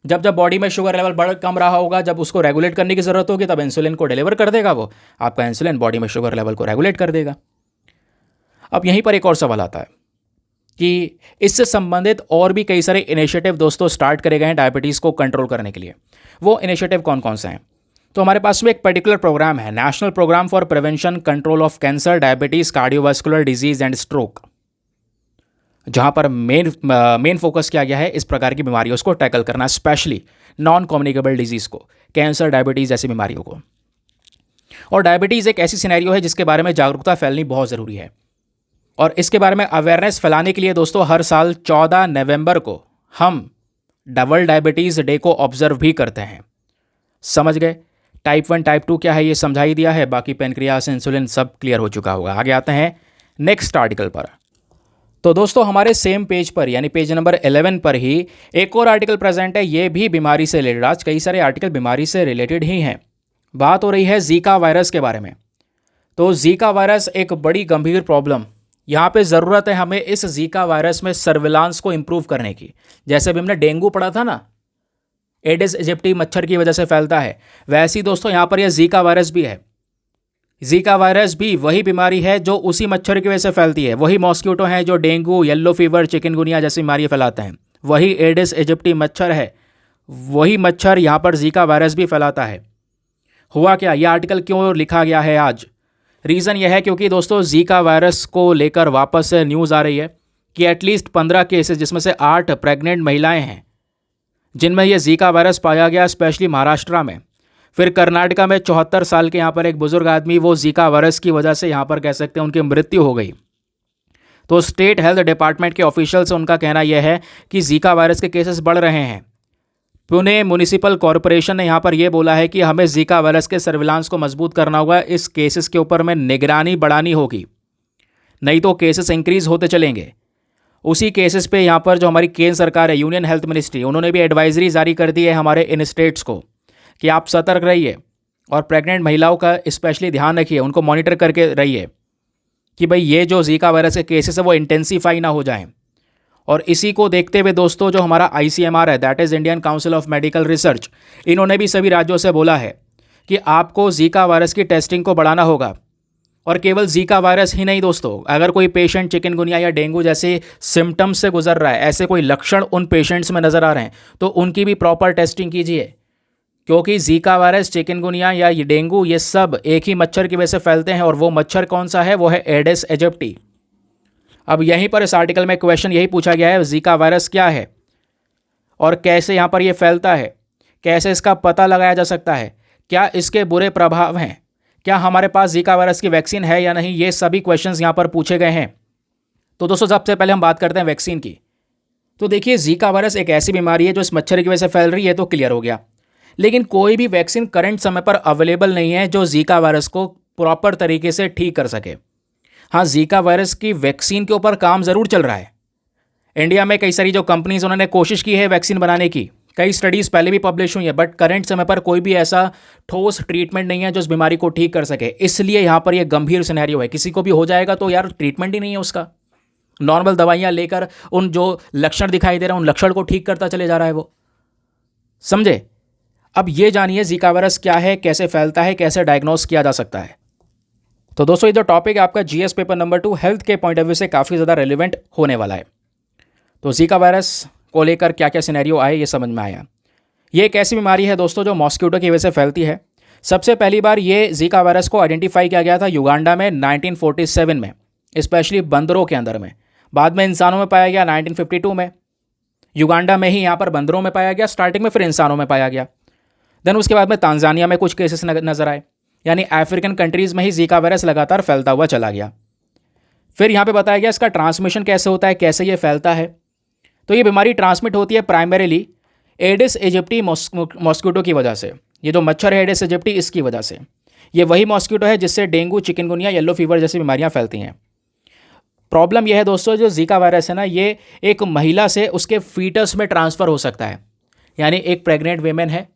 जब जब बॉडी में शुगर लेवल बढ़ कम रहा होगा, जब उसको रेगुलेट करने की ज़रूरत होगी, तब इंसुलिन को डिलीवर कर देगा वो, आपका इंसुलिन बॉडी में शुगर लेवल को रेगुलेट कर देगा। अब यहीं पर एक और सवाल आता है कि इससे संबंधित और भी कई सारे इनिशिएटिव दोस्तों स्टार्ट करे गए हैं डायबिटीज़ को कंट्रोल करने के लिए। वो इनिशिएटिव कौन कौन से हैं? तो हमारे पास में एक पर्टिकुलर प्रोग्राम है, national programme for prevention control of cancer, diabetes, cardiovascular disease and stroke, जहां पर मेन फोकस किया गया है इस प्रकार की बीमारियों को टैकल करना, स्पेशली नॉन कम्युनिकेबल डिजीज़ को, कैंसर, डायबिटीज़ जैसी बीमारियों को। और डायबिटीज़ एक ऐसी सिनेरियो है जिसके बारे में जागरूकता फैलनी बहुत ज़रूरी है, और इसके बारे में अवेयरनेस फैलाने के लिए दोस्तों हर साल 14 नवंबर को हम डबल डायबिटीज़ डे को ऑब्जर्व भी करते हैं। समझ गए? टाइप 1 टाइप 2 क्या है ये समझा ही दिया है, बाकी पेनक्रियास, इंसुलिन सब क्लियर हो चुका होगा। आगे आते हैं नेक्स्ट आर्टिकल पर। तो दोस्तों हमारे सेम पेज पर यानी पेज नंबर 11 पर ही एक और आर्टिकल प्रेजेंट है, ये भी बीमारी से रिलेटेड। आज कई सारे आर्टिकल बीमारी से रिलेटेड ही हैं। बात हो रही है जीका वायरस के बारे में। तो जीका वायरस एक बड़ी गंभीर प्रॉब्लम, यहाँ पे ज़रूरत है हमें इस जीका वायरस में सर्विलांस को इम्प्रूव करने की। जैसे अभी हमने डेंगू पढ़ा था ना, एडिस इजिप्टी मच्छर की वजह से फैलता है, वैसे ही दोस्तों यहाँ पर यह जीका वायरस भी है। जीका वायरस भी वही बीमारी है जो उसी मच्छर की वजह से फैलती है। वही मॉस्किटो हैं जो डेंगू, येलो फीवर, चिकनगुनिया जैसी बीमारियाँ फैलाते हैं। वही एडिस इजिप्टी मच्छर है, वही मच्छर यहाँ पर जीका वायरस भी फैलाता है। हुआ क्या, यह आर्टिकल क्यों लिखा गया है आज? रीज़न यह है क्योंकि दोस्तों जीका वायरस को लेकर वापस से न्यूज़ आ रही है कि एटलीस्ट 15 केसेस, जिसमें से 8 प्रेग्नेंट महिलाएं हैं जिनमें यह जीका वायरस पाया गया, स्पेशली महाराष्ट्र में। फिर कर्नाटका में 74 साल के यहाँ पर एक बुजुर्ग आदमी, वो जीका वायरस की वजह से यहाँ पर कह सकते हैं उनकी मृत्यु हो गई। तो स्टेट हेल्थ डिपार्टमेंट के ऑफिशियल से उनका कहना यह है कि जीका वायरस के केसेस बढ़ रहे हैं। पुणे म्युनिसिपल कॉरपोरेशन ने यहाँ पर यह बोला है कि हमें जीका वायरस के सर्विलांस को मजबूत करना होगा, इस केसेस के ऊपर में निगरानी बढ़ानी होगी, नहीं तो केसेस इंक्रीज होते चलेंगे। उसी केसेस पे यहाँ पर जो हमारी केंद्र सरकार है, यूनियन हेल्थ मिनिस्ट्री, उन्होंने भी एडवाइजरी जारी कर दी है हमारे इन स्टेट्स को कि आप सतर्क रहिए और प्रेग्नेंट महिलाओं का स्पेशली ध्यान रखिए, उनको मॉनिटर करके रहिए कि भाई ये जो जीका वायरस के केसेस है वो इंटेंसीफाई ना हो जाएं। और इसी को देखते हुए दोस्तों जो हमारा ICMR है, that is Indian council of medical research, इन्होंने भी सभी राज्यों से बोला है कि आपको जीका वायरस की टेस्टिंग को बढ़ाना होगा। और केवल जीका वायरस ही नहीं दोस्तों, अगर कोई पेशेंट चिकनगुनिया या डेंगू जैसे सिम्टम्स से गुजर रहा है, ऐसे कोई लक्षण उन पेशेंट्स में नज़र आ रहे हैं, तो उनकी भी प्रॉपर टेस्टिंग कीजिए, क्योंकि जीका वायरस, चिकनगुनिया या ये डेंगू, ये सब एक ही मच्छर की वजह से फैलते हैं। और वो मच्छर कौन सा है? वो है एडिस इजिप्टी। अब यहीं पर इस आर्टिकल में क्वेश्चन यही पूछा गया है, जीका वायरस क्या है और कैसे यहाँ पर ये फैलता है, कैसे इसका पता लगाया जा सकता है, क्या इसके बुरे प्रभाव हैं, क्या हमारे पास जीका वायरस की वैक्सीन है या नहीं, ये सभी क्वेश्चंस यहाँ पर पूछे गए हैं। तो दोस्तों सबसे पहले हम बात करते हैं वैक्सीन की। तो देखिए जीका वायरस एक ऐसी बीमारी है जो इस मच्छर की वजह से फैल रही है, तो क्लियर हो गया। लेकिन कोई भी वैक्सीन करंट समय पर अवेलेबल नहीं है जो जीका वायरस को प्रॉपर तरीके से ठीक कर सके। हाँ, जीका वायरस की वैक्सीन के ऊपर काम ज़रूर चल रहा है। इंडिया में कई सारी जो कंपनीज उन्होंने कोशिश की है वैक्सीन बनाने की, कई स्टडीज़ पहले भी पब्लिश हुई है, बट करंट समय पर कोई भी ऐसा ठोस ट्रीटमेंट नहीं है जो इस बीमारी को ठीक कर सके। इसलिए यहाँ पर यह गंभीर सिनेरियो है। किसी को भी हो जाएगा तो यार ट्रीटमेंट ही नहीं है उसका, नॉर्मल दवाइयाँ लेकर उन जो लक्षण दिखाई दे रहे हैं उन लक्षण को ठीक करता चले जा रहा है वो। समझे? अब ये जानिए जीका वायरस क्या है, कैसे फैलता है, कैसे डायग्नोस किया जा सकता है। तो दोस्तों ये जो टॉपिक है आपका GS पेपर नंबर 2 हेल्थ के पॉइंट ऑफ व्यू से काफ़ी ज़्यादा रेलिवेंट होने वाला है। तो जीका वायरस को लेकर क्या क्या सिनेरियो आए ये समझ में आया। ये एक ऐसी बीमारी है दोस्तों जो मॉस्किटो की वजह से फैलती है। सबसे पहली बार ये जीका वायरस को आइडेंटिफाई किया गया था युगांडा में 1947 में, स्पेशली बंदरों के अंदर में। बाद में इंसानों में पाया गया 1952 में। युगांडा में ही यहाँ पर बंदरों में पाया गया स्टार्टिंग में, फिर इंसानों में पाया गया। देन उसके बाद में तांजानिया में कुछ केसेस नजर आए, यानी अफ्रीकन कंट्रीज़ में ही जीका वायरस लगातार फैलता हुआ चला गया। फिर यहाँ पे बताया गया इसका ट्रांसमिशन कैसे होता है, कैसे ये फैलता है। तो ये बीमारी ट्रांसमिट होती है प्राइमरीली एडिस इजिप्टी मॉस्किटो की वजह से। ये जो मच्छर है एडिस इजिप्टी, इसकी वजह से। ये वही मॉस्किटो है जिससे डेंगू, चिकनगुनिया, येलो फीवर जैसी बीमारियाँ फैलती हैं। प्रॉब्लम यह है दोस्तों, जो जीका वायरस है ना, ये एक महिला से उसके फीटस में ट्रांसफ़र हो सकता है। यानी एक प्रेग्नेंट वेमेन है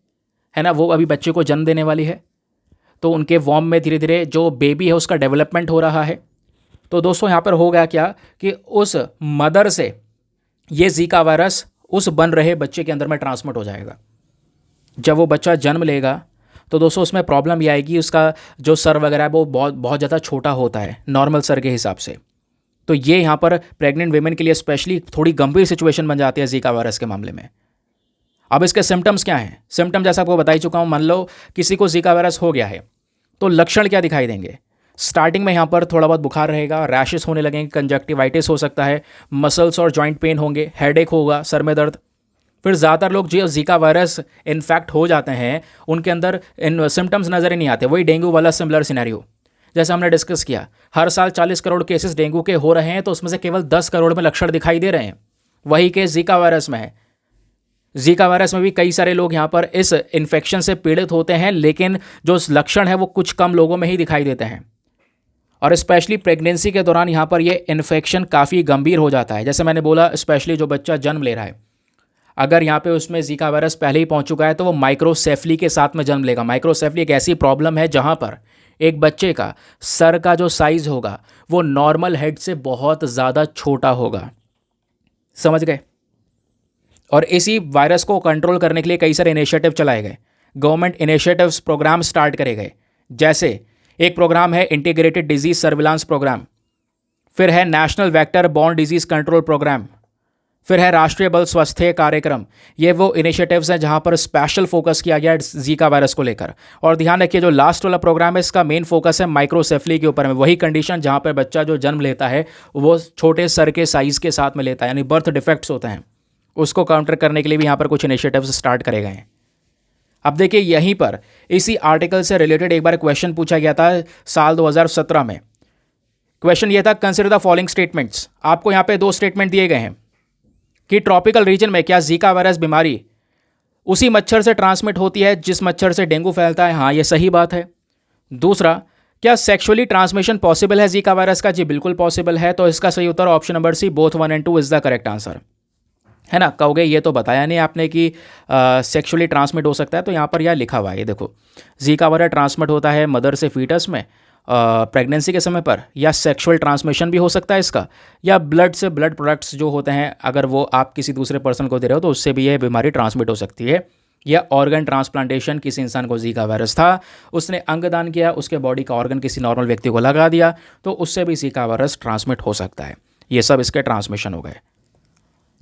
ना, वो अभी बच्चे को जन्म देने वाली है, तो उनके वॉम में धीरे धीरे जो बेबी है उसका डेवलपमेंट हो रहा है। तो दोस्तों यहाँ पर हो गया क्या कि उस मदर से ये जीका वायरस उस बन रहे बच्चे के अंदर में ट्रांसमिट हो जाएगा। जब वो बच्चा जन्म लेगा तो दोस्तों उसमें प्रॉब्लम ये आएगी, उसका जो सर वगैरह है वो बहुत बहुत ज़्यादा छोटा होता है नॉर्मल सर के हिसाब से। तो ये यहाँ पर प्रेग्नेंट वीमेन के लिए स्पेशली थोड़ी गंभीर सिचुएशन बन जाती है जीका वायरस के मामले में। अब इसके सिम्टम्स क्या हैं? सिम्टम जैसा आपको बता ही चुका हूँ। मान लो किसी को जीका वायरस हो गया है तो लक्षण क्या दिखाई देंगे? स्टार्टिंग में यहाँ पर थोड़ा बहुत बुखार रहेगा, रैशेस होने लगेंगे, कंजक्टिवाइटिस हो सकता है, मसल्स और जॉइंट पेन होंगे, हेडेक होगा, सर में दर्द। फिर ज़्यादातर लोग जो जीका वायरस इन्फेक्ट हो जाते हैं उनके अंदर इन सिम्टम्स नज़र ही नहीं आते। वही डेंगू वाला सिमिलर सिनेरियो जैसे हमने डिस्कस किया। हर साल 40 करोड़ केसेस डेंगू के हो रहे हैं तो उसमें से केवल 10 करोड़ में लक्षण दिखाई दे रहे हैं। वही केस जीका वायरस में है। जीका वायरस में भी कई सारे लोग यहाँ पर इस इन्फेक्शन से पीड़ित होते हैं, लेकिन जो लक्षण है वो कुछ कम लोगों में ही दिखाई देते हैं। और स्पेशली प्रेगनेंसी के दौरान यहाँ पर ये इन्फेक्शन काफ़ी गंभीर हो जाता है। जैसे मैंने बोला, स्पेशली जो बच्चा जन्म ले रहा है, अगर यहाँ पे उसमें जीका वायरस पहले ही पहुँच चुका है तो वो माइक्रोसेफली के साथ में जन्म लेगा। माइक्रोसेफली एक ऐसी प्रॉब्लम है जहाँ पर एक बच्चे का सर का जो साइज़ होगा वो नॉर्मल हेड से बहुत ज़्यादा छोटा होगा। समझ गए? और इसी वायरस को कंट्रोल करने के लिए कई सारे इनिशिएटिव चलाए गए। गवर्नमेंट इनिशिएटिव्स प्रोग्राम स्टार्ट करे गए। जैसे एक प्रोग्राम है इंटीग्रेटेड डिजीज सर्विलांस प्रोग्राम, फिर है national vector borne disease control programme, फिर है राष्ट्रीय बल स्वास्थ्य कार्यक्रम। ये वो इनिशिएटिव्स हैं जहां पर स्पेशल फोकस किया गया है जीका वायरस को लेकर। और ध्यान रखिए, जो लास्ट वाला प्रोग्राम है इसका मेन फोकस है माइक्रोसेफली के ऊपर में। वही कंडीशन जहां पर बच्चा जो जन्म लेता है वो छोटे सर के साइज़ के साथ में लेता है, यानी बर्थ डिफेक्ट्स होते हैं, उसको काउंटर करने के लिए भी यहाँ पर कुछ इनिशिएटिव्स स्टार्ट करे गए हैं। अब देखिए, यहीं पर इसी आर्टिकल से रिलेटेड एक बार क्वेश्चन पूछा गया था साल 2017 में। क्वेश्चन ये था, कंसिडर द फॉलोइंग स्टेटमेंट्स। आपको यहाँ पे 2 स्टेटमेंट दिए गए हैं कि ट्रॉपिकल रीजन में क्या जीका वायरस बीमारी उसी मच्छर से ट्रांसमिट होती है जिस मच्छर से डेंगू फैलता है? हाँ, ये सही बात है। दूसरा, क्या सेक्सुअली ट्रांसमिशन पॉसिबल है जीका वायरस का? जी बिल्कुल पॉसिबल है। तो इसका सही उत्तर ऑप्शन नंबर सी, बोथ 1 और 2 इज द करेक्ट आंसर, है ना। कहोगे ये तो बताया नहीं आपने कि सेक्सुअली ट्रांसमिट हो सकता है, तो यहाँ पर यह लिखा हुआ है, ये देखो, जीका वायरस ट्रांसमिट होता है मदर से फीटस में प्रेगनेंसी के समय पर, या सेक्सुअल ट्रांसमिशन भी हो सकता है इसका, या ब्लड से ब्लड प्रोडक्ट्स जो होते हैं अगर वो आप किसी दूसरे पर्सन को दे रहे हो तो उससे भी यह बीमारी ट्रांसमिट हो सकती है, या ऑर्गन ट्रांसप्लांटेशन, किसी इंसान को जीका वायरस था, उसने अंग दान किया, उसके बॉडी का ऑर्गन किसी नॉर्मल व्यक्ति को लगा दिया तो उससे भी जीका वायरस ट्रांसमिट हो सकता है। ये सब इसके ट्रांसमिशन हो गए।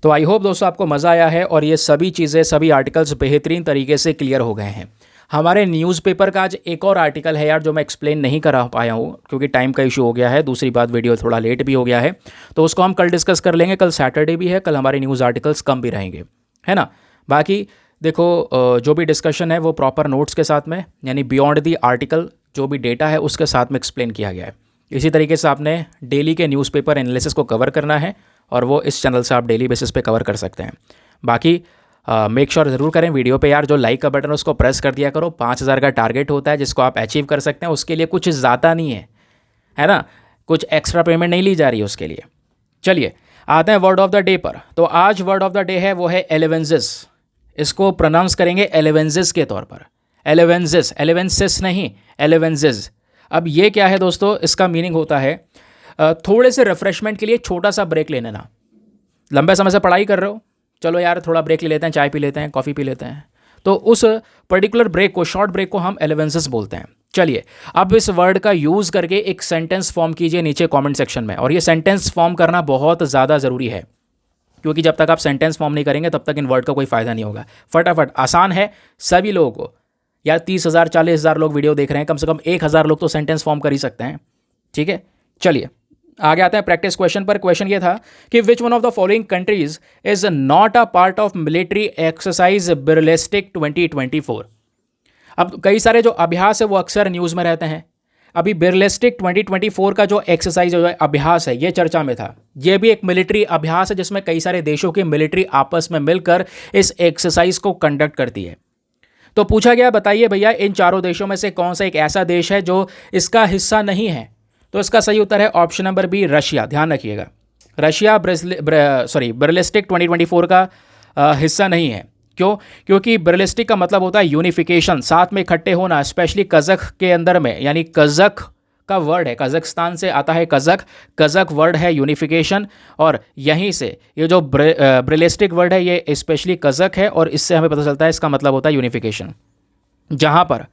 तो आई होप दोस्तों आपको मज़ा आया है और ये सभी चीज़ें, सभी आर्टिकल्स बेहतरीन तरीके से क्लियर हो गए हैं। हमारे न्यूज़पेपर का आज एक और आर्टिकल है यार जो मैं एक्सप्लेन नहीं कर पाया हूँ क्योंकि टाइम का इशू हो गया है। दूसरी बात, वीडियो थोड़ा लेट भी हो गया है, तो उसको हम कल डिस्कस कर लेंगे। कल सैटरडे भी है, कल हमारे न्यूज़ आर्टिकल्स कम भी रहेंगे, है ना। बाकी देखो, जो भी डिस्कशन है वो प्रॉपर नोट्स के साथ में, यानी बियॉन्ड दी आर्टिकल जो भी डेटा है उसके साथ में एक्सप्लेन किया गया है। इसी तरीके से आपने डेली के न्यूज़पेपर एनालिसिस को कवर करना है और वो इस चैनल से आप डेली बेसिस पे कवर कर सकते हैं। बाकी मेक श्योर ज़रूर करें वीडियो पे यार, जो लाइक का बटन है उसको प्रेस कर दिया करो। 5000 का टारगेट होता है जिसको आप अचीव कर सकते हैं, उसके लिए कुछ ज़्यादा नहीं है ना, कुछ एक्स्ट्रा पेमेंट नहीं ली जा रही है उसके लिए। चलिए आते हैं वर्ड ऑफ द डे पर। तो आज वर्ड ऑफ द डे है वो है एलेवेंजिस। इसको प्रोनाउंस करेंगे एलेवेंजिस के तौर पर, एलेवेंजिस, एलेवेंसिस नहीं, एलेवेंजिस। अब ये क्या है दोस्तों, इसका मीनिंग होता है थोड़े से रिफ्रेशमेंट के लिए छोटा सा ब्रेक ले लेना। लंबे समय से पढ़ाई कर रहे हो, चलो यार थोड़ा ब्रेक ले लेते हैं, चाय पी लेते हैं, कॉफ़ी पी लेते हैं, तो उस पर्टिकुलर ब्रेक को, शॉर्ट ब्रेक को हम एलेवेंसेस बोलते हैं। चलिए अब इस वर्ड का यूज़ करके एक सेंटेंस फॉर्म कीजिए नीचे कमेंट सेक्शन में। और ये सेंटेंस फॉर्म करना बहुत ज़्यादा ज़रूरी है क्योंकि जब तक आप सेंटेंस फॉर्म नहीं करेंगे तब तक इन वर्ड का कोई फ़ायदा नहीं होगा। फटाफट, आसान है सभी लोगों को। यार 30,000 40,000 लोग वीडियो देख रहे हैं, कम से कम 1,000 लोग तो सेंटेंस फॉर्म कर ही सकते हैं, ठीक है। चलिए आगे आते हैं प्रैक्टिस क्वेश्चन पर। क्वेश्चन ये था कि which one of the following countries is not a part of military exercise Birleshik 2024। अब कई सारे जो अभ्यास है वो अक्सर न्यूज़ में रहते हैं। अभी बिरलेस्टिक 2024 का जो एक्सरसाइज जो अभ्यास है ये चर्चा में था। ये भी एक मिलिट्री अभ्यास है जिसमें कई सारे देशों की मिलिट्री आपस में मिलकर इस एक्सरसाइज को कंडक्ट करती है। तो पूछा गया, बताइए भैया इन चारों देशों में से कौन सा एक ऐसा देश है जो इसका हिस्सा नहीं है? तो इसका सही उत्तर है ऑप्शन नंबर बी, रशिया। ध्यान रखिएगा, रशिया बिरलेस्टिक 2024 का हिस्सा नहीं है। क्यों? क्योंकि बिरलेस्टिक का मतलब होता है यूनिफिकेशन, साथ में इकट्ठे होना, स्पेशली कज़क के अंदर में, यानी कज़क का वर्ड है, कज़ाकिस्तान से आता है कज़क, कज़क वर्ड है यूनिफिकेशन, और यहीं से ये जो ब्रिलिस्टिक वर्ड है ये स्पेशली कज़क है, और इससे हमें पता चलता है इसका मतलब होता है यूनिफिकेशन। जहाँ पर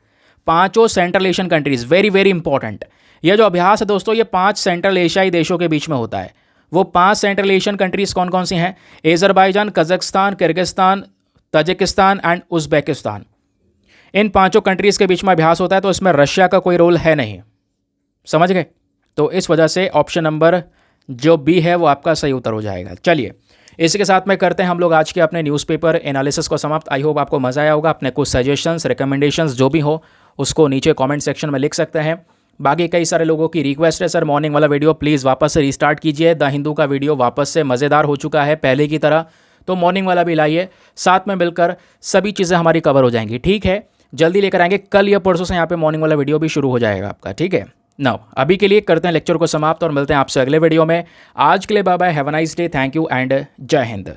पांचों central Asian countries, very very important, यह जो अभ्यास है दोस्तों ये 5 सेंट्रल एशियाई देशों के बीच में होता है। वो 5 सेंट्रल एशियन कंट्रीज़ कौन कौन सी हैं? Azerbaijan, Kazakhstan, Kyrgyzstan, Tajikistan and Uzbekistan. इन पांचों कंट्रीज़ के बीच में अभ्यास होता है, तो इसमें रशिया का कोई रोल है नहीं, समझ गए? तो इस वजह से ऑप्शन नंबर जो बी है वो आपका सही उत्तर हो जाएगा। चलिए इसी के साथ में करते हैं हम लोग आज के अपने न्यूज़पेपर एनालिसिस को समाप्त। आई होप आपको मज़ा आया होगा। अपने कुछ सजेशंस, रिकमेंडेशंस जो भी हो उसको नीचे कमेंट सेक्शन में लिख सकते हैं। बाकी कई सारे लोगों की रिक्वेस्ट है, सर मॉर्निंग वाला वीडियो प्लीज़ वापस से रिस्टार्ट कीजिए। द हिंदू का वीडियो वापस से मज़ेदार हो चुका है पहले की तरह, तो मॉर्निंग वाला भी लाइए, साथ में मिलकर सभी चीज़ें हमारी कवर हो जाएंगी। ठीक है, जल्दी लेकर आएंगे, कल या परसों से यहाँ पे मॉर्निंग वाला वीडियो भी शुरू हो जाएगा आपका। ठीक है, नाउ अभी के लिए करते हैं लेक्चर को समाप्त और मिलते हैं आपसे अगले वीडियो में। आज के लिए bye bye, have a nice day, thank you and जय हिंद।